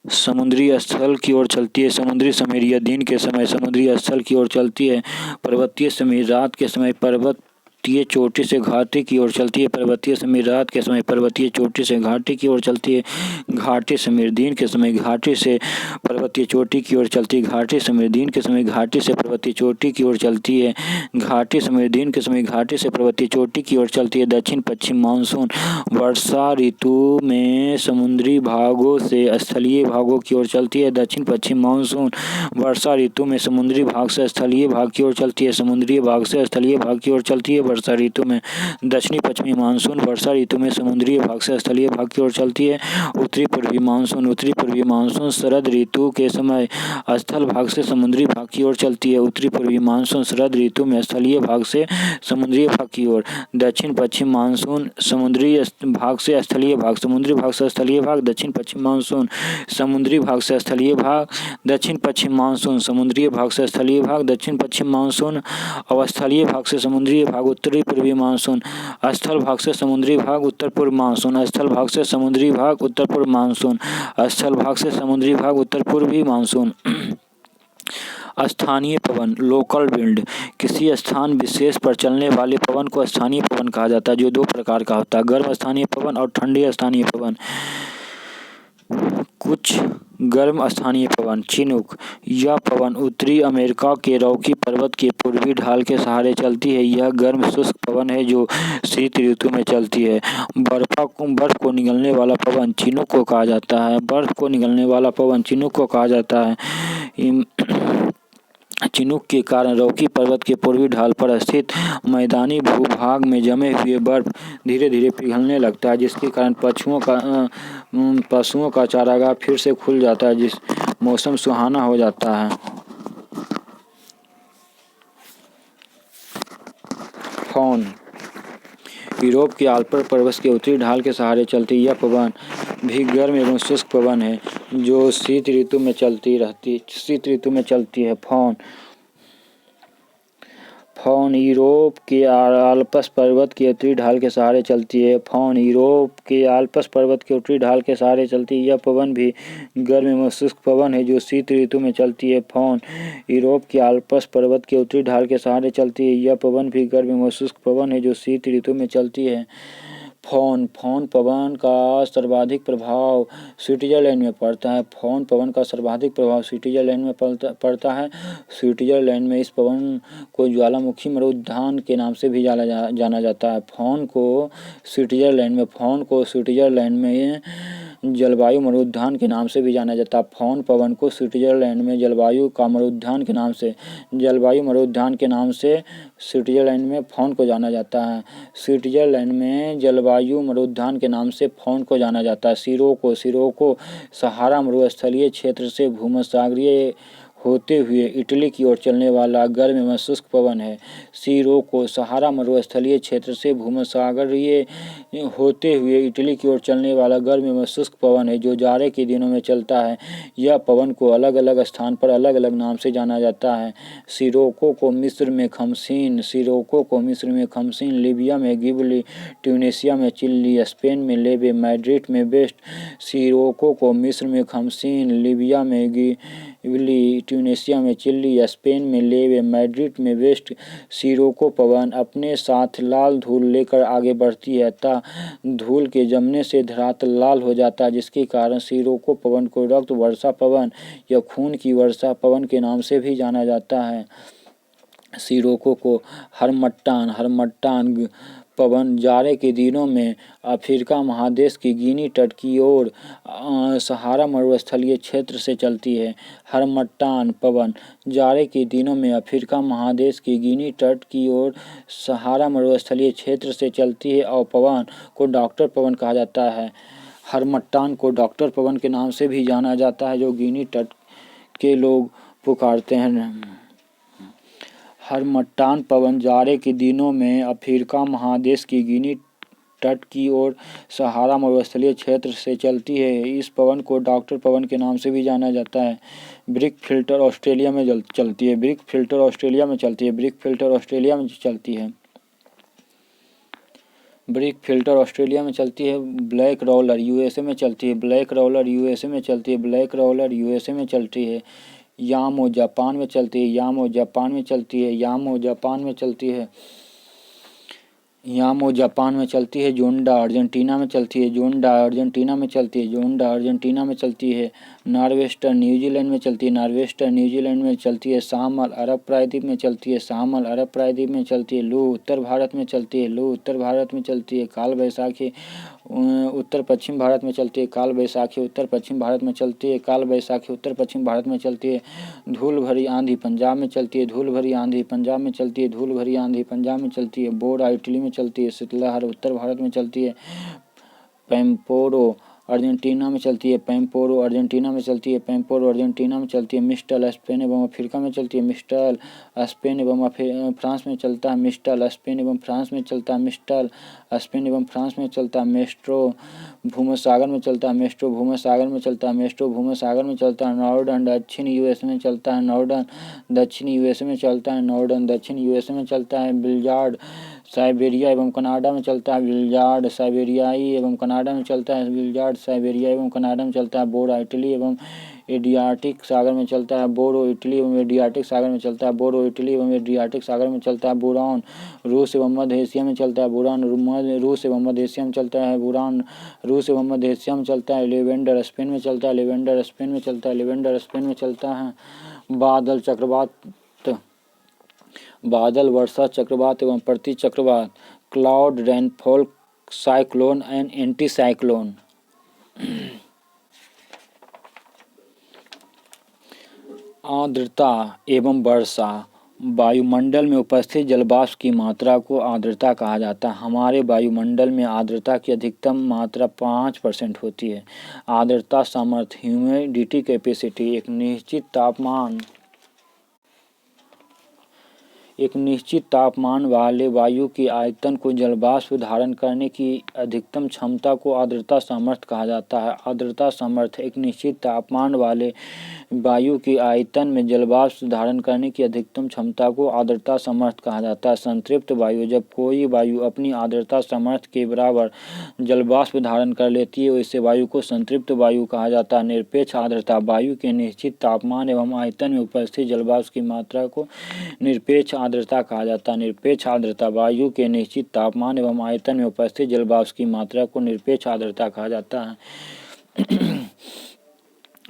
समुद्री स्थल की ओर चलती है। समुद्री समीर यह दिन के समय समुद्री स्थल की ओर चलती है। पर्वतीय समीर रात के समय पर्वतीय चोटी से घाटी की ओर चलती है। पर्वतीय समीर रात के समय पर्वतीय चोटी से घाटी की ओर चलती है। घाटी समीर दिन के समय घाटी से पर्वतीय चोटी की ओर चलती है। घाटी समीर दिन के समय घाटी से पर्वतीय चोटी की ओर चलती है। घाटी समीर दिन के समय घाटी से पर्वतीय चोटी की ओर चलती है। दक्षिण पश्चिम मानसून वर्षा ऋतु में समुद्री भागों से स्थलीय भागों की ओर चलती है। दक्षिण पश्चिम मानसून वर्षा ऋतु में समुद्री भाग से स्थलीय भाग की ओर चलती है। समुद्री भाग से स्थलीय भाग की ओर चलती है। वर्षा ऋतु में दक्षिणी पश्चिमी मानसून वर्षा ऋतु में समुद्री भाग से स्थलीय भाग की ओर चलती है। उत्तरी पूर्वी मानसून शरद ऋतु के समय स्थल भाग से समुद्री भाग की ओर चलती है। उत्तरी पूर्वी मानसून शरद ऋतु में स्थलीय भाग से समुद्री भाग की ओर। दक्षिण पश्चिम मानसून समुद्री भाग से स्थलीय भाग समुद्री भाग से स्थलीय भाग। दक्षिण पश्चिम मानसून समुद्री भाग से स्थलीय भाग। दक्षिण पश्चिम मानसून समुद्री भाग से स्थलीय भाग। दक्षिण पश्चिम मानसून अवस्थलीय भाग से समुद्री भाग। उत्तरी पूर्वी मानसून स्थल भाग से समुद्री भाग। उत्तर पूर्व मानसून स्थल भाग से समुद्री भाग। उत्तर पूर्व मानसून स्थल भाग से समुद्री भाग। उत्तर पूर्वी मानसून। स्थानीय पवन लोकल विंड किसी स्थान विशेष पर चलने वाले पवन को स्थानीय पवन कहा जाता है, जो दो प्रकार का होता है, गर्म स्थानीय पवन और ठंडी स्थानीय पवन। कुछ गर्म स्थानीय पवन चिनूक यह पवन उत्तरी अमेरिका के रॉकी पर्वत के पूर्वी ढाल के सहारे चलती है। यह गर्म शुष्क पवन है जो शीत ऋतु में चलती है। बर्फ को निगलने वाला पवन चिनूक को कहा जाता है। बर्फ को निगलने वाला पवन चिनूक को कहा जाता है। चिनूक के कारण रॉकी पर्वत के पूर्वी ढाल पर स्थित मैदानी भूभाग में जमे हुए बर्फ धीरे धीरे पिघलने लगता है, जिसके कारण पशुओं का चारागाह फिर से खुल जाता है, जिस मौसम सुहाना हो जाता है। फोन यूरोप के आल्प्स पर्वत के उत्तरी ढाल के सहारे चलती यह पवन भी गर्म एवं शुष्क पवन है, जो शीत ऋतु में चलती है। फॉन यूरोप के आल्प्स पर्वत के उत्तरी ढाल के सहारे चलती है। फॉन यूरोप के आल्प्स पर्वत के उत्तरी ढाल के सहारे चलती है। यह पवन भी गर्म एवं शुष्क पवन है, जो शीत ऋतु में चलती है। फॉन यूरोप के आल्प्स पर्वत के उत्तरी ढाल के सहारे चलती है। यह पवन भी गर्म एवं शुष्क पवन है, जो शीत ऋतु में चलती है। फोन पवन का सर्वाधिक प्रभाव स्विट्जरलैंड में पड़ता है। फोन पवन का सर्वाधिक प्रभाव स्विट्जरलैंड में पड़ता है। स्विट्जरलैंड में इस पवन को ज्वालामुखी मरुद्यान के नाम से भी जाना जाता है। फोन को स्विट्जरलैंड में जलवायु मरुद्यान के नाम से भी जाना जाता है। फोन पवन को स्विट्जरलैंड में जलवायु मरुद्यान के नाम से स्विट्जरलैंड में फोन को जाना जाता है। स्विट्जरलैंड में जलवायु मरुद्यान के नाम से फोन को जाना जाता है। सिरोको सहारा मरुस्थलीय क्षेत्र से भूमध्यसागरीय होते हुए इटली की ओर चलने वाला गर्म एवं शुष्क पवन है। सिरोको सहारा मरुस्थलीय क्षेत्र से भूमध्यसागरीय होते हुए इटली की ओर चलने वाला गर्म एवं शुष्क पवन है, जो जाड़े के दिनों में चलता है। यह पवन को अलग अलग स्थान पर अलग अलग नाम से जाना जाता है। सिरोको को मिस्र में खमसीन, लीबिया में गिबली, ट्यूनीशिया में चिल्ली, स्पेन में लेबे, मैड्रिड में बेस्ट। सिरोको को मिस्र में खमसीन, लीबिया में गिबली, ट्यूनीशिया में चिल्ली, स्पेन में लेबे, मैड्रिड में बेस्ट। सिरोको पवन अपने साथ लाल धूल लेकर आगे बढ़ती है तथा धूल के जमने से धरातल लाल हो जाता है, जिसके कारण सिरोको पवन को रक्त वर्षा पवन या खून की वर्षा पवन के नाम से भी जाना जाता है। सिरोको को हरमट्टान पवन जाड़े के दिनों में अफ्रीका महादेश की गिनी तट की ओर सहारा मरुस्थलीय क्षेत्र से चलती है। हरमट्टान पवन जाड़े के दिनों में अफ्रीका महादेश की गिनी तट की ओर सहारा मरुस्थलीय क्षेत्र से चलती है और पवन को डॉक्टर पवन कहा जाता है। हरमट्टान को डॉक्टर पवन के नाम से भी जाना जाता है, जो गिनी तट के लोग पुकारते हैं। हरमट्टान पवन जाड़े के दिनों में अफ्रीका महादेश की गिनी तट की ओर सहारा मरुस्थलीय क्षेत्र से चलती है। इस पवन को डॉक्टर पवन के नाम से भी जाना जाता है। ब्रिक फिल्टर ऑस्ट्रेलिया में चलती है। ब्रिक फिल्टर ऑस्ट्रेलिया में चलती है। ब्लैक रोलर यूएसए में चलती है। ब्लैक रोलर यूएसए में चलती है। ब्लैक रोलर यूएसए में चलती है। यामो जापान में चलती है। यामो जापान में चलती है। यामो जापान में चलती है। यामो जापान में चलती है। जोंडा अर्जेंटीना में चलती है। जोंडा अर्जेंटीना में चलती है। जोंडा अर्जेंटीना में चलती है। नॉर्वेस्टर न्यूजीलैंड में चलती है। नॉर्वेस्टर न्यूजीलैंड में चलती है। शामल अरब प्रायद्वीप में चलती है। शामल अरब प्रायद्वीप में चलती है। लू उत्तर भारत में चलती है। लू उत्तर भारत में चलती है। काल बैसाखी उत्तर पश्चिम भारत में चलती है। काल बैसाखी उत्तर पश्चिम भारत में चलती है। काल बैसाखी उत्तर पश्चिम भारत में चलती है। धूल भरी आंधी पंजाब में चलती है। धूल भरी आंधी पंजाब में चलती है। धूल भरी आंधी पंजाब में चलती है। बोरा इटली में चलती है। शीतलहर उत्तर भारत में चलती है। पेम्पोरो अर्जेंटीना में चलती है। पेम्पोरो अर्जेंटीना में चलती है। पेम्पोरो अर्जेंटीना में चलती है। मिस्टल स्पेन एवं अफ्रीका में चलती है। मिस्टल स्पेन एवं फ्रांस में चलता है। मिस्टल स्पेन एवं फ्रांस में चलता है। मिस्टल स्पेन एवं फ्रांस में चलता है। मेस्ट्रो भूमध्यसागर में चलता है। मेस्ट्रो भूमध्यसागर में चलता है। मेस्ट्रो भूमध्यसागर में चलता है। नॉर्डर्न दक्षिण यूएस में चलता है। नॉर्डर्न दक्षिण यूएस में चलता है। नॉर्डर्न दक्षिण यूएस में चलता है। बिल्जार्ड साइबेरिया एवं कनाडा में चलता है। बिल्जार्ड साइबेरियाई एवं कनाडा में चलता है। बिल्जार्ड साइबेरिया एवं कनाडा में चलता है। बोरा इटली एवं एडियाटिक सागर में चलता है। बोरो इटली एवं एडियाटिक सागर में चलता है। बोरो इटली एवं एडियाटिक सागर में चलता है। बुरान रूस एवं मध्य एशिया में चलता है। बुरान रूस एवं मध्य एशिया में चलता है। बुरान रूस एवं मध्य एशिया में चलता है। लेवेंडर स्पेन में चलता है। लेवेंडर स्पेन में चलता है। लेवेंडर स्पेन में चलता है। बादल चक्रवात बादल वर्षा चक्रवात एवं प्रति चक्रवात cloud rainfall cyclone and anti cyclone. आर्द्रता एवं वर्षा वायुमंडल में उपस्थित जलवाष्प की मात्रा को आर्द्रता कहा जाता है। हमारे वायुमंडल में आर्द्रता की अधिकतम मात्रा 5% होती है। आर्द्रता सामर्थ्य ह्यूमिडिटी कैपेसिटी एक निश्चित तापमान वाले वायु के आयतन को जलवाष्प धारण करने की अधिकतम क्षमता को आर्द्रता सामर्थ्य कहा जाता है। आर्द्रता सामर्थ्य एक निश्चित तापमान वाले वायु के आयतन में जलवाष्प धारण करने की अधिकतम क्षमता को आर्द्रता सामर्थ्य कहा जाता है। संतृप्त वायु जब कोई वायु अपनी आर्द्रता सामर्थ्य के बराबर जलवाष्प धारण कर लेती है उसे वायु को संतृप्त वायु कहा जाता है। निरपेक्ष आर्द्रता वायु के निश्चित तापमान एवं आयतन में उपस्थित जलवाष्प की मात्रा को निरपेक्ष आर्द्रता कहा जाता है। निरपेक्ष आर्द्रता वायु के निश्चित तापमान एवं आयतन में उपस्थित जलवाष्प की मात्रा को निरपेक्ष आर्द्रता कहा जाता है।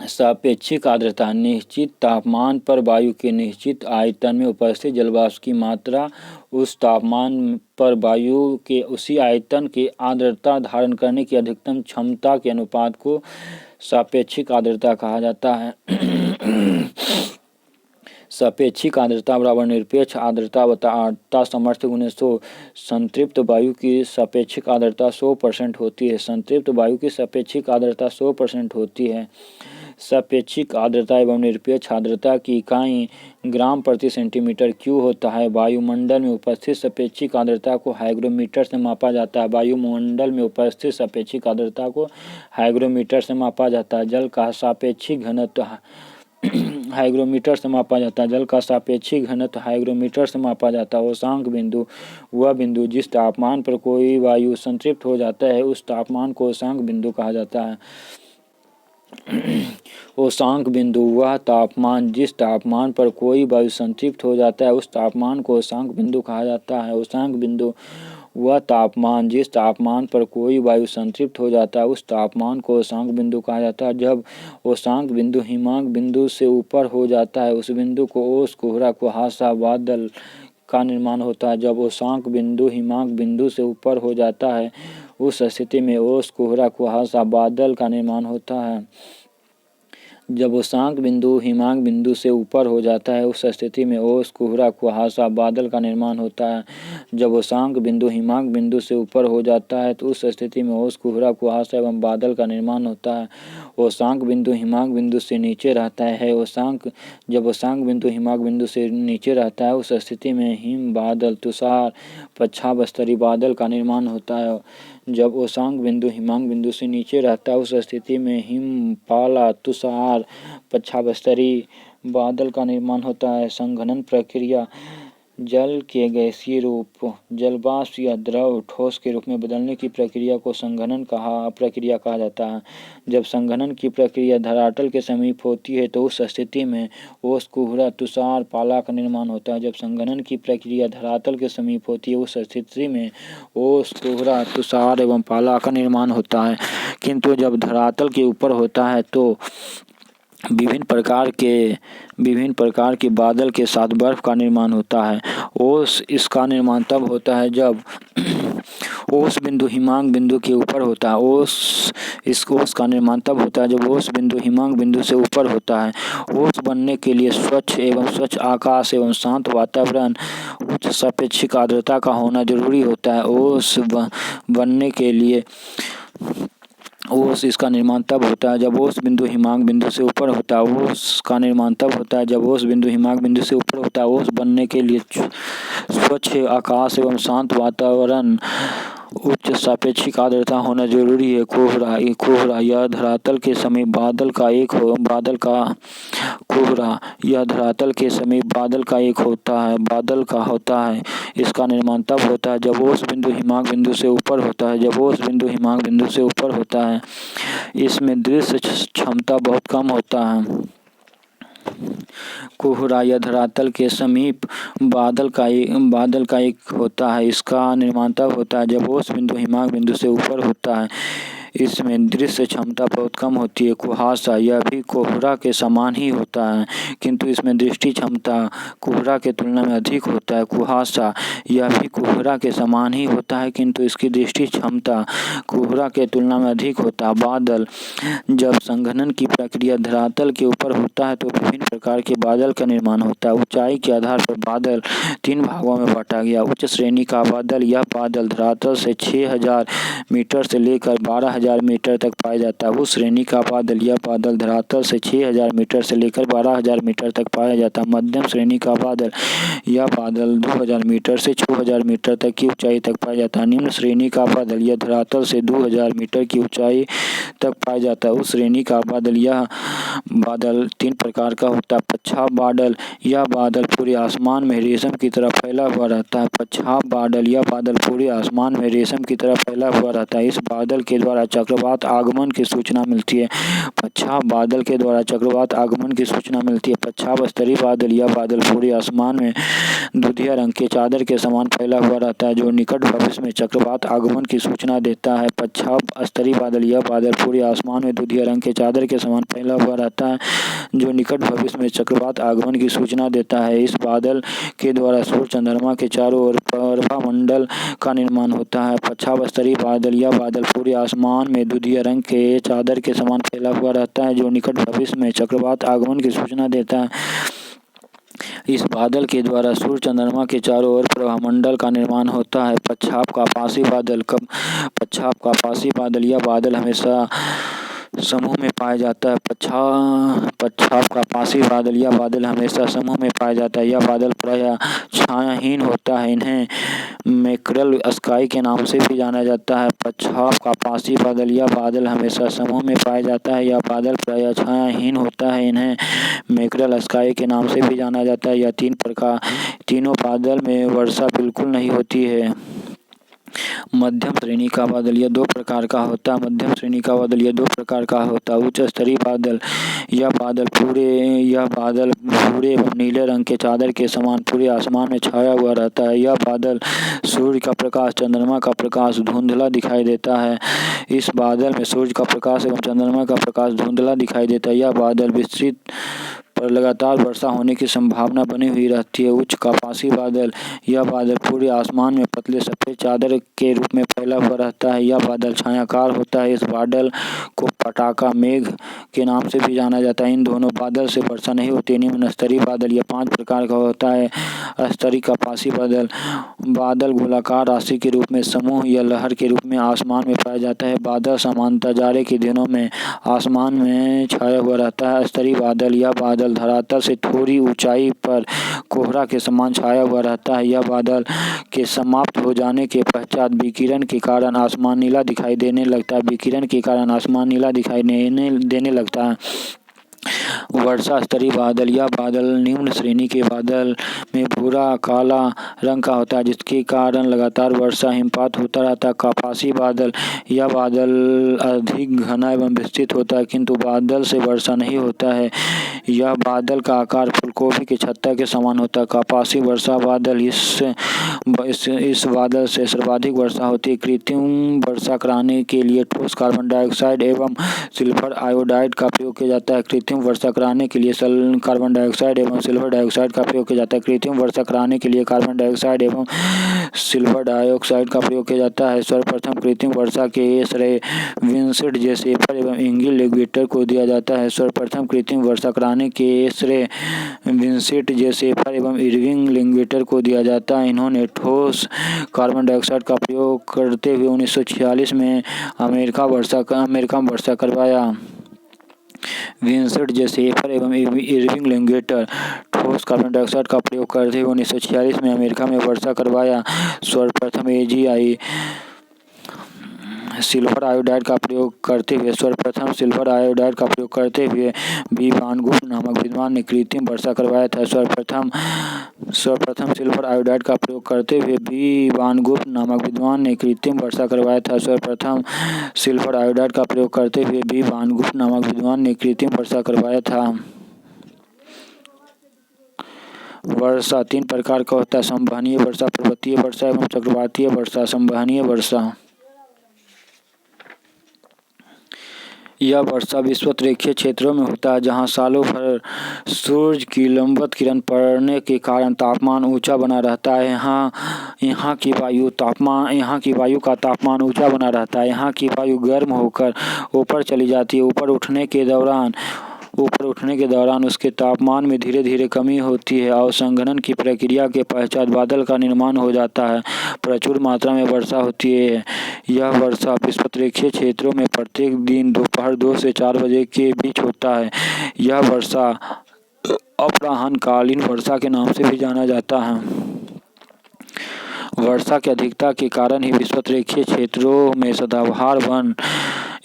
सापेक्षिक आर्द्रता निश्चित तापमान पर वायु के निश्चित आयतन में उपस्थित जलवाष्प की मात्रा उस तापमान पर वायु के उसी आयतन के आर्द्रता धारण करने की अधिकतम क्षमता के अनुपात को सापेक्षिक आर्द्रता कहा जाता है। सापेक्षिक आर्द्रता बराबर निरपेक्ष आर्द्रता बटा आर्द्रता सामर्थ्य गुने 100। संतृप्त वायु की सापेक्षिक आर्द्रता 100% होती है। संतृप्त वायु की सापेक्षिक आर्द्रता 100% होती है। सापेक्षिक आर्द्रता एवं निरपेक्ष आर्द्रता की इकाई ग्राम प्रति सेंटीमीटर क्यूब होता है। वायुमंडल में उपस्थित सापेक्षिक आर्द्रता को हाइग्रोमीटर से मापा जाता है। वायुमंडल में उपस्थित सापेक्षिक आर्द्रता को हाइग्रोमीटर से मापा जाता है। जल का सापेक्षिक घनत्व हाइग्रोमीटर से मापा जाता है। जल का सापेक्षिक घनत्व हाइग्रोमीटर से मापा जाता है। औसांक बिंदु वह बिंदु जिस तापमान पर कोई वायु संतृप्त हो जाता है उस तापमान को औसांक बिंदु कहा जाता है। औसांक बिंदु वह तापमान जिस तापमान पर कोई वायु संतृप्त हो जाता है उस तापमान को औसांक बिंदु कहा जाता है। औसांक बिंदु वह तापमान जिस तापमान पर कोई वायु संतृप्त हो जाता है उस तापमान को औसांक बिंदु कहा जाता है। जब औसांक बिंदु हिमांक बिंदु से ऊपर हो जाता है उस बिंदु को ओस कोहरा कुहासा बादल का निर्माण होता है। जब औसांक बिंदु हिमांक बिंदु से ऊपर हो जाता है उस स्थिति में ओस कोहरा कुहासा बादल का निर्माण होता है। जब औसांक बिंदु हिमांक बिंदु से ऊपर हो जाता है उस स्थिति में ओस कोहरा कुहासा बादल का निर्माण होता है। जब औसांक बिंदु हिमांक बिंदु से ऊपर हो जाता है तो उस स्थिति में ओस कोहरा कुहासा एवं बादल का निर्माण होता है। औसांक बिंदु हिमांक बिंदु से नीचे रहता है। जब औसांक बिंदु हिमांक बिंदु से नीचे रहता है उस स्थिति में हिम बादल तुषार पच्छाद स्तरीय बादल का निर्माण होता है। जब औसांक बिंदु हिमांक बिंदु से नीचे रहता है उस स्थिति में हिम पाला तुषार पच्छाद स्तरीय बादल का निर्माण होता है। संघनन प्रक्रिया जल के गैसीय रूप जलवाष्प या द्रव ठोस के रूप में बदलने की प्रक्रिया को संघनन प्रक्रिया कहा जाता है। जब संघनन की प्रक्रिया धरातल के समीप होती है तो उस स्थिति में ओस, कुहरा, तुषार, पाला का निर्माण होता है। जब संघनन की प्रक्रिया धरातल के समीप होती है उस स्थिति में ओस, कुहरा, तुषार एवं पाला का निर्माण होता है। किंतु जब धरातल के ऊपर होता है तो विभिन्न प्रकार के बादल के साथ बर्फ का निर्माण होता है। ओस इसका निर्माण तब होता है जब ओस बिंदु हिमांक बिंदु के ऊपर होता है। ओस का निर्माण तब होता है जब ओस बिंदु हिमांक बिंदु से ऊपर होता है। ओस बनने के लिए स्वच्छ आकाश एवं शांत वातावरण, उच्च सापेक्षिक आर्द्रता का होना जरूरी होता है। ओस बनने के लिए ओस इसका निर्माण तब होता है जब ओस बिंदु हिमांक बिंदु से ऊपर होता है। ओस का निर्माण तब होता है जब ओस बिंदु हिमांक बिंदु से ऊपर होता है। ओस बनने के लिए स्वच्छ आकाश एवं शांत वातावरण, उच्च सापेक्षिक आर्द्रता होना जरूरी है। कोहरा यह धरातल के समीप बादल का होता है। इसका निर्माण तब होता है जब ओस बिंदु हिमांक बिंदु से ऊपर होता है। इसमें दृश्य क्षमता बहुत कम होता है। कोहरा या धरातल के समीप बादल का एक होता है। इसका निर्माण तब होता है जब ओस बिंदु हिमांक बिंदु से ऊपर होता है। इसमें दृश्य क्षमता बहुत कम होती है। कुहासा यह भी कोहरा के समान ही होता है किंतु इसमें दृष्टि क्षमता कोहरा के तुलना में अधिक होता है। कुहासा यह भी कोहरा के समान ही होता है किंतु इसकी दृष्टि क्षमता कोहरा के तुलना में अधिक होता है। बादल जब संघनन की प्रक्रिया धरातल के ऊपर होता है तो विभिन्न प्रकार के बादल का निर्माण होता है। ऊंचाई के आधार पर बादल 3 भागों में बांटा गया। उच्च श्रेणी का बादल यह बादल धरातल से 6000 मीटर से लेकर 12000 मीटर तक पाया जाता है। उस श्रेणी का बादल यह बादल धरातल से 6000 मीटर से लेकर 12000 मीटर तक पाया जाता है। मध्यम श्रेणी का बादल यह बादल 2000 मीटर से 6000 मीटर तक की ऊंचाई तक पाया जाता है। निम्न श्रेणी का बादल यह धरातल से 2000 मीटर की ऊंचाई तक पाया जाता है। उस श्रेणी का बादल यह बादल 3 प्रकार का होता है। पच्छाप बादल यह बादल पूरे आसमान में रेशम की तरह फैला हुआ रहता है। पच्छाप बादल यह बादल पूरे आसमान में रेशम की तरह फैला हुआ रहता है। इस बादल के द्वारा चक्रवात आगमन की सूचना मिलती है। पच्छाप बादल के द्वारा चक्रवात आगमन की सूचना मिलती है। पच्छाप स्तरीय बादल यह बादल पूरे आसमान में दूधिया रंग के चादर के समान फैला हुआ रहता है जो निकट भविष्य में चक्रवात आगमन की सूचना देता है। पच्छाप स्तरीय बादल यह बादल पूरे आसमान में दूधिया रंग के चादर के समान फैला हुआ रहता है जो निकट भविष्य में चक्रवात आगमन की सूचना देता है। इस बादल के द्वारा सूर्य चंद्रमा के चारों ओर प्रभामंडल का निर्माण होता है। पच्छाप स्तरीय बादल यह बादल पूरे आसमान में दूधिया रंग के चादर के समान फैला हुआ रहता है जो निकट भविष्य में चक्रवात आगमन की सूचना देता है। इस बादल के द्वारा सूर्य चंद्रमा के चारों ओर प्रभामंडल का निर्माण होता है। पच्छाप का आभासी बादल यह बादल हमेशा समूह में पाया जाता है। पच्छाप का आभासी बादल यह बादल हमेशा समूह में पाया जाता है। यह बादल प्रायः छायाहीन होता है। इन्हें मैकरल स्काई के नाम से भी जाना जाता है। पच्छाप का आभासी बादल यह बादल हमेशा समूह में पाया जाता है। यह बादल प्रायः छायाहीन होता है। इन्हें मैकरल स्काई के नाम से भी जाना जाता है। यह तीनों बादल में वर्षा बिल्कुल नहीं होती है। मध्यम श्रेणी का बादल यह 2 प्रकार का होता है। उच्च स्तरीय बादल यह बादल भूरे एवं नीले रंग के चादर के समान पूरे आसमान में छाया हुआ रहता है। यह बादल सूर्य का प्रकाश, चंद्रमा का प्रकाश धुंधला दिखाई देता है। इस बादल में सूर्य का प्रकाश एवं चंद्रमा का प्रकाश धुंधला दिखाई देता है। यह बादल विस्तृत पर लगातार वर्षा होने की संभावना बनी हुई रहती है। उच्च आकाशीय बादल यह बादल पूरे आसमान में पतले सफेद चादर के रूप में फैला हुआ रहता है। यह बादल छायाकार होता है। इस बादल को पटाखा मेघ के नाम से भी जाना जाता है। इन दोनों बादल से वर्षा नहीं होती। निम्न स्तरीय बादल यह 5 प्रकार का होता है। स्तरीय आकाशीय बादल गोलाकार राशि के रूप में, समूह या लहर के रूप में आसमान में पाया जाता है। बादल सामान्यतः जाड़े के दिनों में आसमान में छाया हुआ रहता है। स्तरीय बादल यह बादल धरातल से थोड़ी ऊंचाई पर कोहरा के समान छाया हुआ रहता है। यह बादल के समाप्त हो जाने के पश्चात विकिरण के कारण आसमान नीला दिखाई देने लगता है। वर्षा स्तरीय बादल, यह बादल निम्न श्रेणी के बादल में भूरा काला रंग का होता है, जिसके कारण लगातार वर्षा हिमपात होता रहता है। कपासी बादल, यह बादल अधिक घना एवं विस्तृत होता है, किंतु बादल से वर्षा नहीं होता है। यह बादल का आकार फूलगोभी के छत्ता के समान होता है। कपासी वर्षा बादल, इस बादल से सर्वाधिक वर्षा होती है। कृत्रिम वर्षा कराने के लिए ठोस कार्बन डाइऑक्साइड एवं सिल्वर आयोडाइड का प्रयोग किया जाता है। कृत्रिम वर्षा कराने के लिए कार्बन डाइऑक्साइड एवं सिल्वर डाइऑक्साइड का प्रयोग किया जाता है। कृत्रिम वर्षा कराने के लिए कार्बन डाइऑक्साइड एवं सिल्वर डाइऑक्साइड का प्रयोग किया जाता है। सर्वप्रथम कृत्रिम वर्षा के श्रेय विंसेंट जे शेफर एवं इंगिल लेंगुएटर को दिया जाता है। सर्वप्रथम कृत्रिम वर्षा कराने के श्रेय विंसेंट जे शेफर एवं इरविंग लेंगुएटर को दिया जाता है। इन्होंने ठोस कार्बन डाइऑक्साइड का प्रयोग करते हुए 1946 में अमेरिका में वर्षा करवाया। विंसेंट जे शेफर एवं इरविंग लेंगुएटर ठोस कार्बन डाइऑक्साइड का प्रयोग करते हुए 1946 में अमेरिका में वर्षा करवाया। सर्वप्रथम AgI सिल्वर आयोडाइड का प्रयोग करते हुए बी वानगुप्त नामक विद्वान ने कृत्रिम वर्षा करवाया था। सर्वप्रथम सिल्वर आयोडाइड का प्रयोग करते हुए बी वानगुप्त नामक विद्वान ने कृत्रिम वर्षा करवाया था। सर्वप्रथम सिल्वर आयोडाइड का प्रयोग करते हुए बी वानगुप्त नामक विद्वान ने कृत्रिम वर्षा करवाया था। वर्षा 3 प्रकार का होता है: संवहनीय वर्षा, पर्वतीय वर्षा एवं चक्रवातीय वर्षा। संवहनीय वर्षा, यह वर्षा विषुवत रेखीय क्षेत्रों में होता है, जहां सालों भर सूर्य की लंबवत किरण पड़ने के कारण तापमान ऊंचा बना रहता है। यहाँ की वायु का तापमान ऊंचा बना रहता है। यहाँ की वायु गर्म होकर ऊपर चली जाती है। ऊपर उठने के दौरान उसके तापमान में धीरे धीरे कमी होती है और संघनन की प्रक्रिया के पश्चात बादल का निर्माण हो जाता है। प्रचुर मात्रा में वर्षा होती है। यह वर्षा विषुवतरेखीय क्षेत्रों में प्रत्येक दिन दोपहर 2 से 4 बजे के बीच होता है। यह वर्षा अपराह्नकालीन वर्षा के नाम से भी जाना जाता है। वर्षा की अधिकता के कारण ही विषुवतरेखीय क्षेत्रों में सदाबहार वन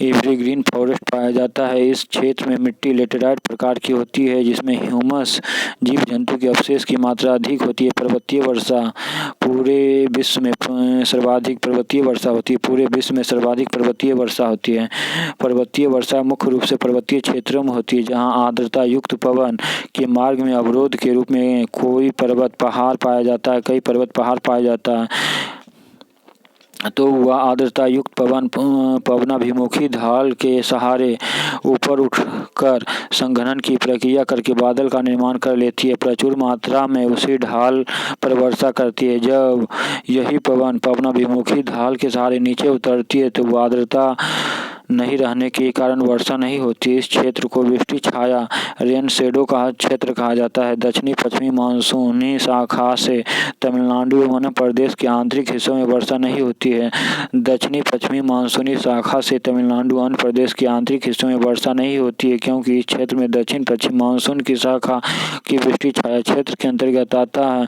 एवरग्रीन फॉरेस्ट पाया जाता है। इस क्षेत्र में मिट्टी लेटेराइट प्रकार की होती है, जिसमें ह्यूमस जीव जंतु के अवशेष की मात्रा अधिक होती है। पर्वतीय वर्षा, पूरे विश्व में सर्वाधिक पर्वतीय वर्षा होती है। पर्वतीय वर्षा मुख्य रूप से पर्वतीय क्षेत्रों में होती है, जहां आर्द्रता युक्त पवन के मार्ग में अवरोध के रूप में कई पर्वत पहाड़ पाया जाता है। तो वह आर्द्रता युक्त पवनाभिमुखी ढाल के सहारे ऊपर उठकर संघनन की प्रक्रिया करके बादल का निर्माण कर लेती है। प्रचुर मात्रा में उसी ढाल पर वर्षा करती है। जब यही पवनाभिमुखी ढाल के सहारे नीचे उतरती है तो आर्द्रता नहीं रहने के कारण वर्षा नहीं होती। इस क्षेत्र को वृष्टि छाया रेन शेडो का क्षेत्र कहा जाता है। दक्षिणी पश्चिमी मानसूनी शाखा से तमिलनाडु एवं आंध्र प्रदेश के आंतरिक हिस्सों में वर्षा नहीं होती है। दक्षिणी पश्चिमी मानसूनी शाखा से तमिलनाडु आंध्र प्रदेश के आंतरिक हिस्सों में वर्षा नहीं होती है, क्योंकि इस क्षेत्र में दक्षिण पश्चिम मानसून की शाखा की वृष्टि छाया क्षेत्र के अंतर्गत आता है।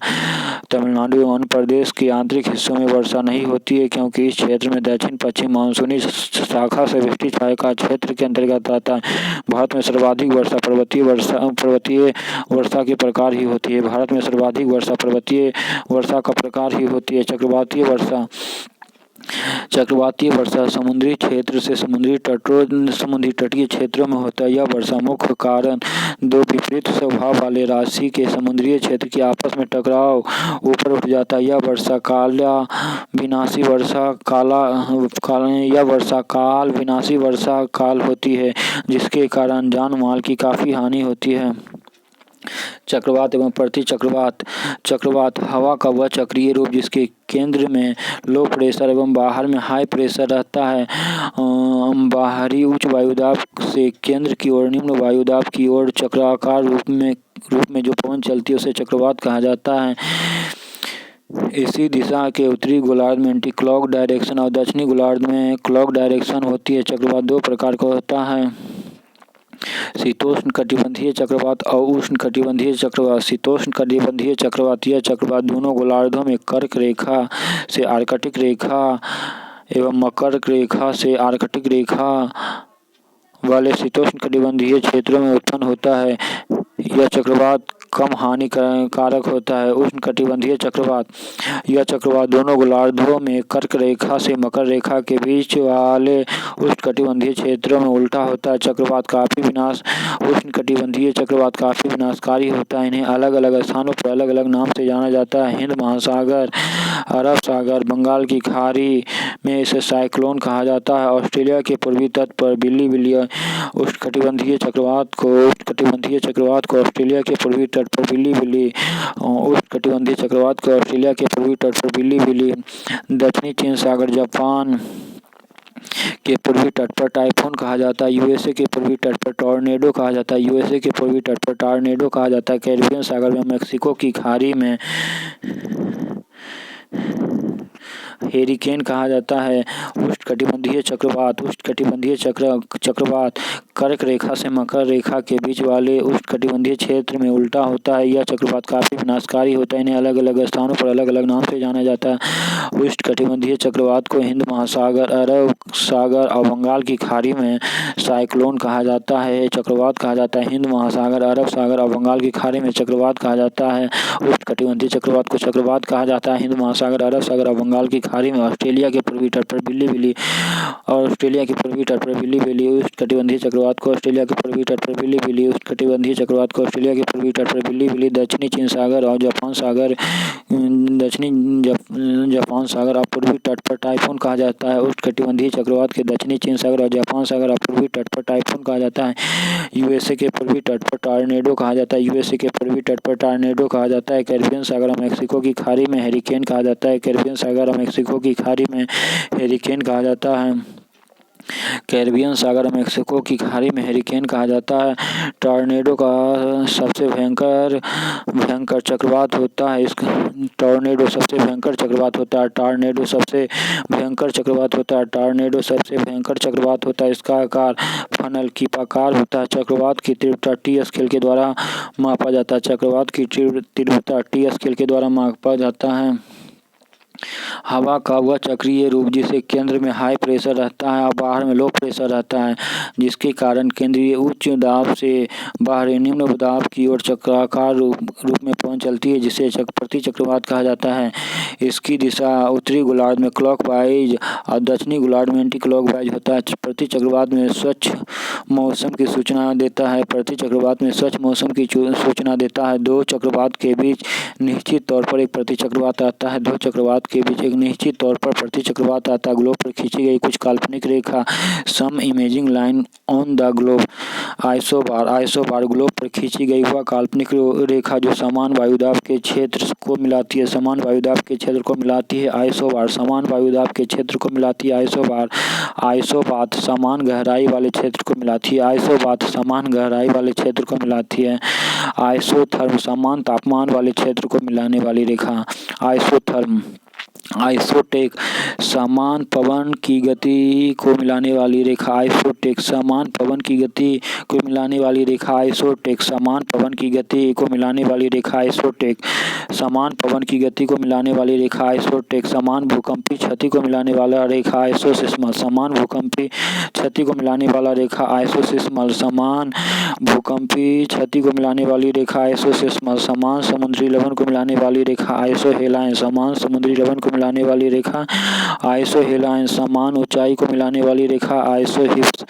तमिलनाडु एवं आंध्र प्रदेश के आंतरिक हिस्सों में वर्षा नहीं होती है, क्योंकि इस क्षेत्र में दक्षिण पश्चिम मानसूनी शाखा से वृष्टि छाया का क्षेत्र के अंतर्गत आता है। भारत में सर्वाधिक वर्षा पर्वतीय वर्षा के प्रकार ही होती है। भारत में सर्वाधिक वर्षा पर्वतीय वर्षा का प्रकार ही होती है। चक्रवातीय वर्षा समुद्री क्षेत्र से समुद्री तटीय क्षेत्रों में होता है। यह वर्षा मुख्य कारण दो विपरीत स्वभाव वाले राशि के समुद्री क्षेत्र के आपस में टकराव ऊपर उठ जाता है। यह वर्षा काल विनाशी वर्षा काल होती है, जिसके कारण जान माल की काफी हानि होती है। चक्रवात एवं चक्रवात हवा का वह चक्रीय रूप जिसके केंद्र में लो प्रेशर एवं बाहर में हाई प्रेशर रहता है। बाहरी उच्च वायुदाब से केंद्र की ओर निम्न वायुदाब की ओर चक्राकार रूप में जो पवन चलती है उसे चक्रवात कहा जाता है। इसी दिशा के उत्तरी गोलार्ध में एंटी क्लॉक डायरेक्शन और दक्षिणी गोलार्ध में क्लॉक डायरेक्शन होती है। चक्रवात 2 प्रकार का होता है: शीतोष्ण कटिबंधीय चक्रवात और उष्ण कटिबंधीय चक्रवात। शीतोष्ण कटिबंधीय चक्रवात, यह चक्रवात दोनों गोलार्धों में कर्क रेखा से आर्कटिक रेखा एवं मकर रेखा से आर्कटिक रेखा वाले शीतोष्णकटिबंधीय क्षेत्रों में उत्पन्न होता है। यह चक्रवात कम हानिकारक होता है। उष्णकटिबंधीय चक्रवात, यह चक्रवात दोनों गोलार्धों में कर्क रेखा से मकर रेखा के बीच वाले उष्णकटिबंधीय क्षेत्रों में उल्टा होता है। उष्णकटिबंधीय चक्रवात काफी विनाशकारी होता है। इन्हें अलग अलग स्थानों पर अलग अलग नाम से जाना जाता है। हिंद महासागर, अरब सागर, बंगाल की खाड़ी में इसे साइक्लोन कहा जाता है। ऑस्ट्रेलिया के पूर्वी तट पर बिल्ली उष्णकटिबंधीय चक्रवात को ऑस्ट्रेलिया के पूर्वी तट पर उष्णकटिबंधीय चक्रवात को ऑस्ट्रेलिया के पूर्वी तट पर बिल्ली, दक्षिणी चीन सागर, जापान के पूर्वी तट पर टाइफून कहा जाता है। यूएसए के पूर्वी तट पर टॉर्नेडो कहा जाता है। कैरिबियन सागर में मेक्सिको की खाड़ी में हेरिकेन कहा जाता है। उष्णकटिबंधीय चक्रवात कर्क रेखा से मकर रेखा के बीच वाले उष्णकटिबंधीय क्षेत्र में उल्टा होता है। यह चक्रवात काफी विनाशकारी होता है। इन्हें अलग अलग स्थानों पर अलग अलग नाम से जाना जाता है। उष्णकटिबंधीय चक्रवात को हिंद महासागर, अरब सागर और बंगाल की खाड़ी में साइक्लोन कहा जाता है। हिंद महासागर, अरब सागर और बंगाल की खाड़ी में चक्रवात कहा जाता है। उष्णकटिबंधीय चक्रवात को चक्रवात कहा जाता है। हिंद महासागर, अरब सागर और बंगाल की खाड़ी में ऑस्ट्रेलिया के पूर्वी तट पर बिल्ली, उष्णकटिबंधीय चक्रवात को ऑस्ट्रेलिया के पूर्वी तट पर बिल्ली, दक्षिणी चीन सागर और जापान सागर और पूर्वी तट पर टाइफून कहा जाता है। उष्णकटिबंधीय चक्रवात के दक्षिणी चीन सागर और जापान सागर और पूर्वी तट पर टाइफून कहा जाता है। यूएसए के पूर्वी तट पर टॉर्नेडो कहा जाता है। कैरिबियन सागर और मेक्सिको की खाड़ी में हेरिकेन कहा जाता है। कैरिबियन सागर और मेक्सिको की खाड़ी में हेरिकेन कहा जाता है। टॉर्नेडो का सबसे भयंकर चक्रवात होता है। टॉर्नेडो सबसे भयंकर चक्रवात होता है। इसका आकार फनल की आकार होता है। चक्रवात की तीव्रता टी स्केल के द्वारा मापा जाता है। हवा का वह चक्रीय रूप जिसे केंद्र में हाई प्रेशर रहता है और बाहर में लो प्रेशर रहता है, जिसके कारण केंद्रीय उच्च दाब से बाहरी निम्न दाब की ओर चक्राकार रूप में पवन चलती है, जिसे प्रति चक्रवात कहा जाता है। इसकी दिशा उत्तरी गोलार्ध में क्लॉकवाइज और दक्षिणी गोलार्ध में एंटी क्लॉकवाइज होता है। प्रति चक्रवात में स्वच्छ मौसम की सूचना देता है। दो चक्रवात के बीच निश्चित तौर पर एक प्रतिचक्रवात आता है। ग्लोब पर खींची गई कुछ काल्पनिक रेखा, some imaging line on the globe, isobar globe पर खींची गई वह काल्पनिक रेखा जो समान वायुदाब के क्षेत्र को मिलाती है। आइसोबार समान वायुदाब के क्षेत्र को मिलाती है। आइसोबात समान गहराई वाले क्षेत्र को मिलाती है। आइसोथर्म समान तापमान वाले क्षेत्र को मिलाने वाली रेखा। आइसोटेक समान पवन की गति को मिलाने वाली रेखा। आइसोटेक समान पवन की गति को मिलाने वाली रेखा। आइसोटेक समान पवन की गति को मिलाने वाली रेखा। आइसोटेक समान पवन की गति को मिलाने वाली रेखा। आइसोटेक समान भूकंपी क्षति को मिलाने वाला रेखा। आइसोसिस्मल समान भूकंपी क्षति को मिलाने वाला रेखा। आइसोसिस्मल समान भूकंपी क्षति को मिलाने वाली रेखा। आइसोसिस्मल समान समुद्री लवण को मिलाने वाली रेखा। आइसोहेलाइन समान समुद्री लवण को मिलाने वाली रेखा। आइसोहेलाइन समान ऊंचाई को मिलाने वाली रेखा। आइसोहिप्स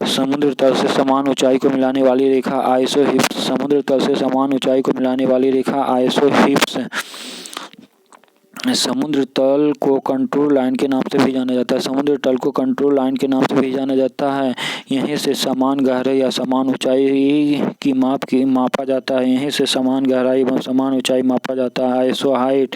समुद्र तल से समान ऊंचाई को मिलाने वाली रेखा। आइसोहिप्स समुद्र तल से समान ऊंचाई को मिलाने वाली रेखा। आइसोहिप्स समुद्र तल को कंट्रोल लाइन के नाम से भी जाना जाता है। यहीं से समान गहराई या समान ऊंचाई की मापा जाता है। आइसोहाइट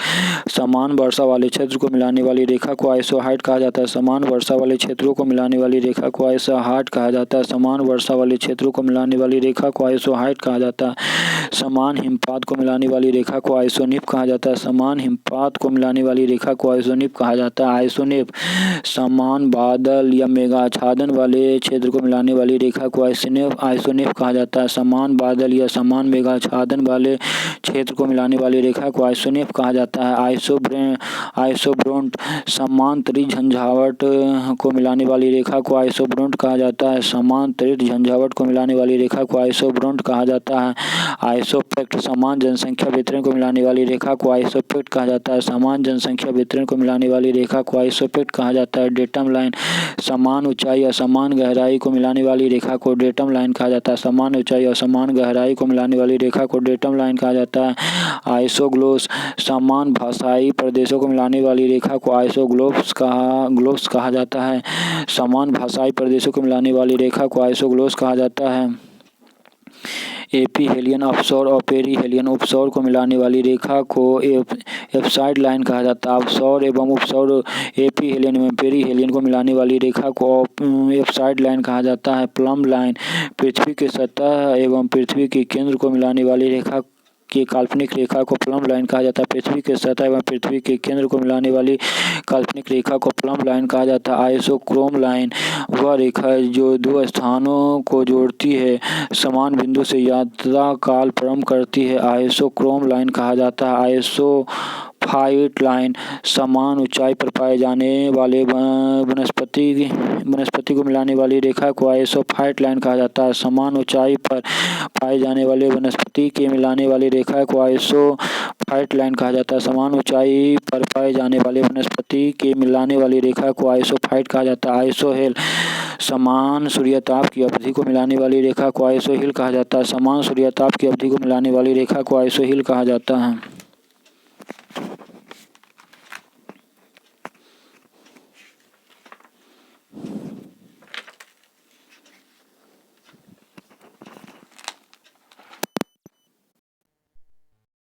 समान वर्षा वाले क्षेत्र को मिलाने वाली रेखा को आइसोहाइट कहा जाता है। समान वर्षा वाले क्षेत्रों को मिलाने वाली रेखा को आइसोहाइट कहा जाता है। समान वर्षा वाले क्षेत्रों को मिलाने वाली रेखा को आइसोहाइट कहा जाता है। समान हिमपात को मिलाने वाली रेखा को आइसोनिप कहा जाता है। समान हिमपात को मिलाने वाली रेखा को आइसोनिप कहा जाता है। आइसोनिप समान बादल या मेघा आच्छादन वाले क्षेत्र को मिलाने वाली रेखा को आइसोनिप कहा जाता है। समान बादल या समान मेघा आच्छादन वाले क्षेत्र को मिलाने वाली रेखा को आइसोनिप कहा जाता है। आइसोब्रोंट समान त्रिज्य झंझावाट को मिलाने वाली रेखा को आइसोब्रोंट कहा जाता है। समान त्रिज्य झंझावाट को मिलाने वाली रेखा को आइसोब्रोंट कहा जाता है। आइसोपेक्ट समान जनसंख्या वितरण को मिलाने वाली रेखा को आइसोपेक्ट कहा जाता है। समान जनसंख्या वितरण को मिलाने वाली रेखा को आइसोपेक्ट कहा जाता है। डेटम लाइन समान ऊंचाई और समान गहराई को मिलाने वाली रेखा को डेटम लाइन कहा जाता है। समान ऊंचाई और समान गहराई को मिलाने वाली रेखा को डेटम लाइन कहा जाता है। आइसोग्लोस समान भाषाई प्रदेशों को मिलाने वाली रेखा को आइसोग्लोब्स कहा जाता है। समान भाषाई प्रदेशों को मिलाने वाली रेखा को आइसोग्लोस कहा जाता है। एपीहेलियन ऑफशोर और पेरीहेलियन उपशोर को मिलाने वाली रेखा को एफसाइड लाइन कहा जाता है। ऑफशोर एवं उपशोर एपीहेलियन एवं पेरीहेलियन को मिलाने वाली रेखा को एफसाइड लाइन कहा जाता है। प्लम लाइन पृथ्वी की सतह एवं पृथ्वी के केंद्र को मिलाने वाली रेखा की काल्पनिक रेखा को प्लम लाइन कहा जाता है। पृथ्वी के सतह एवं पृथ्वी के केंद्र को मिलाने वाली काल्पनिक रेखा को प्लम लाइन कहा जाता है। आइसोक्रोम लाइन वह रेखा है जो दो स्थानों को जोड़ती है, समान बिंदु से यात्रा काल प्रारंभ करती है। आइसोक्रोम लाइन कहा जाता है। आइसोफाइट लाइन समान ऊंचाई पर पाए जाने वाले वनस्पति को मिलाने वाली रेखा को आइसोफाइट लाइन कहा जाता है। समान ऊंचाई पर पाए जाने वाले वनस्पति के मिलाने वाली रेखा को आइसोफाइट लाइन कहा जाता है। समान ऊंचाई पर पाए जाने वाले वनस्पति के मिलाने वाली रेखा को आइसोफाइट कहा जाता है। आइसोहेल समान सूर्यताप की अवधि को मिलाने वाली रेखा को आइसोहिल कहा जाता है। समान सूर्यताप की अवधि को मिलाने वाली रेखा को आइसोहिल कहा जाता है।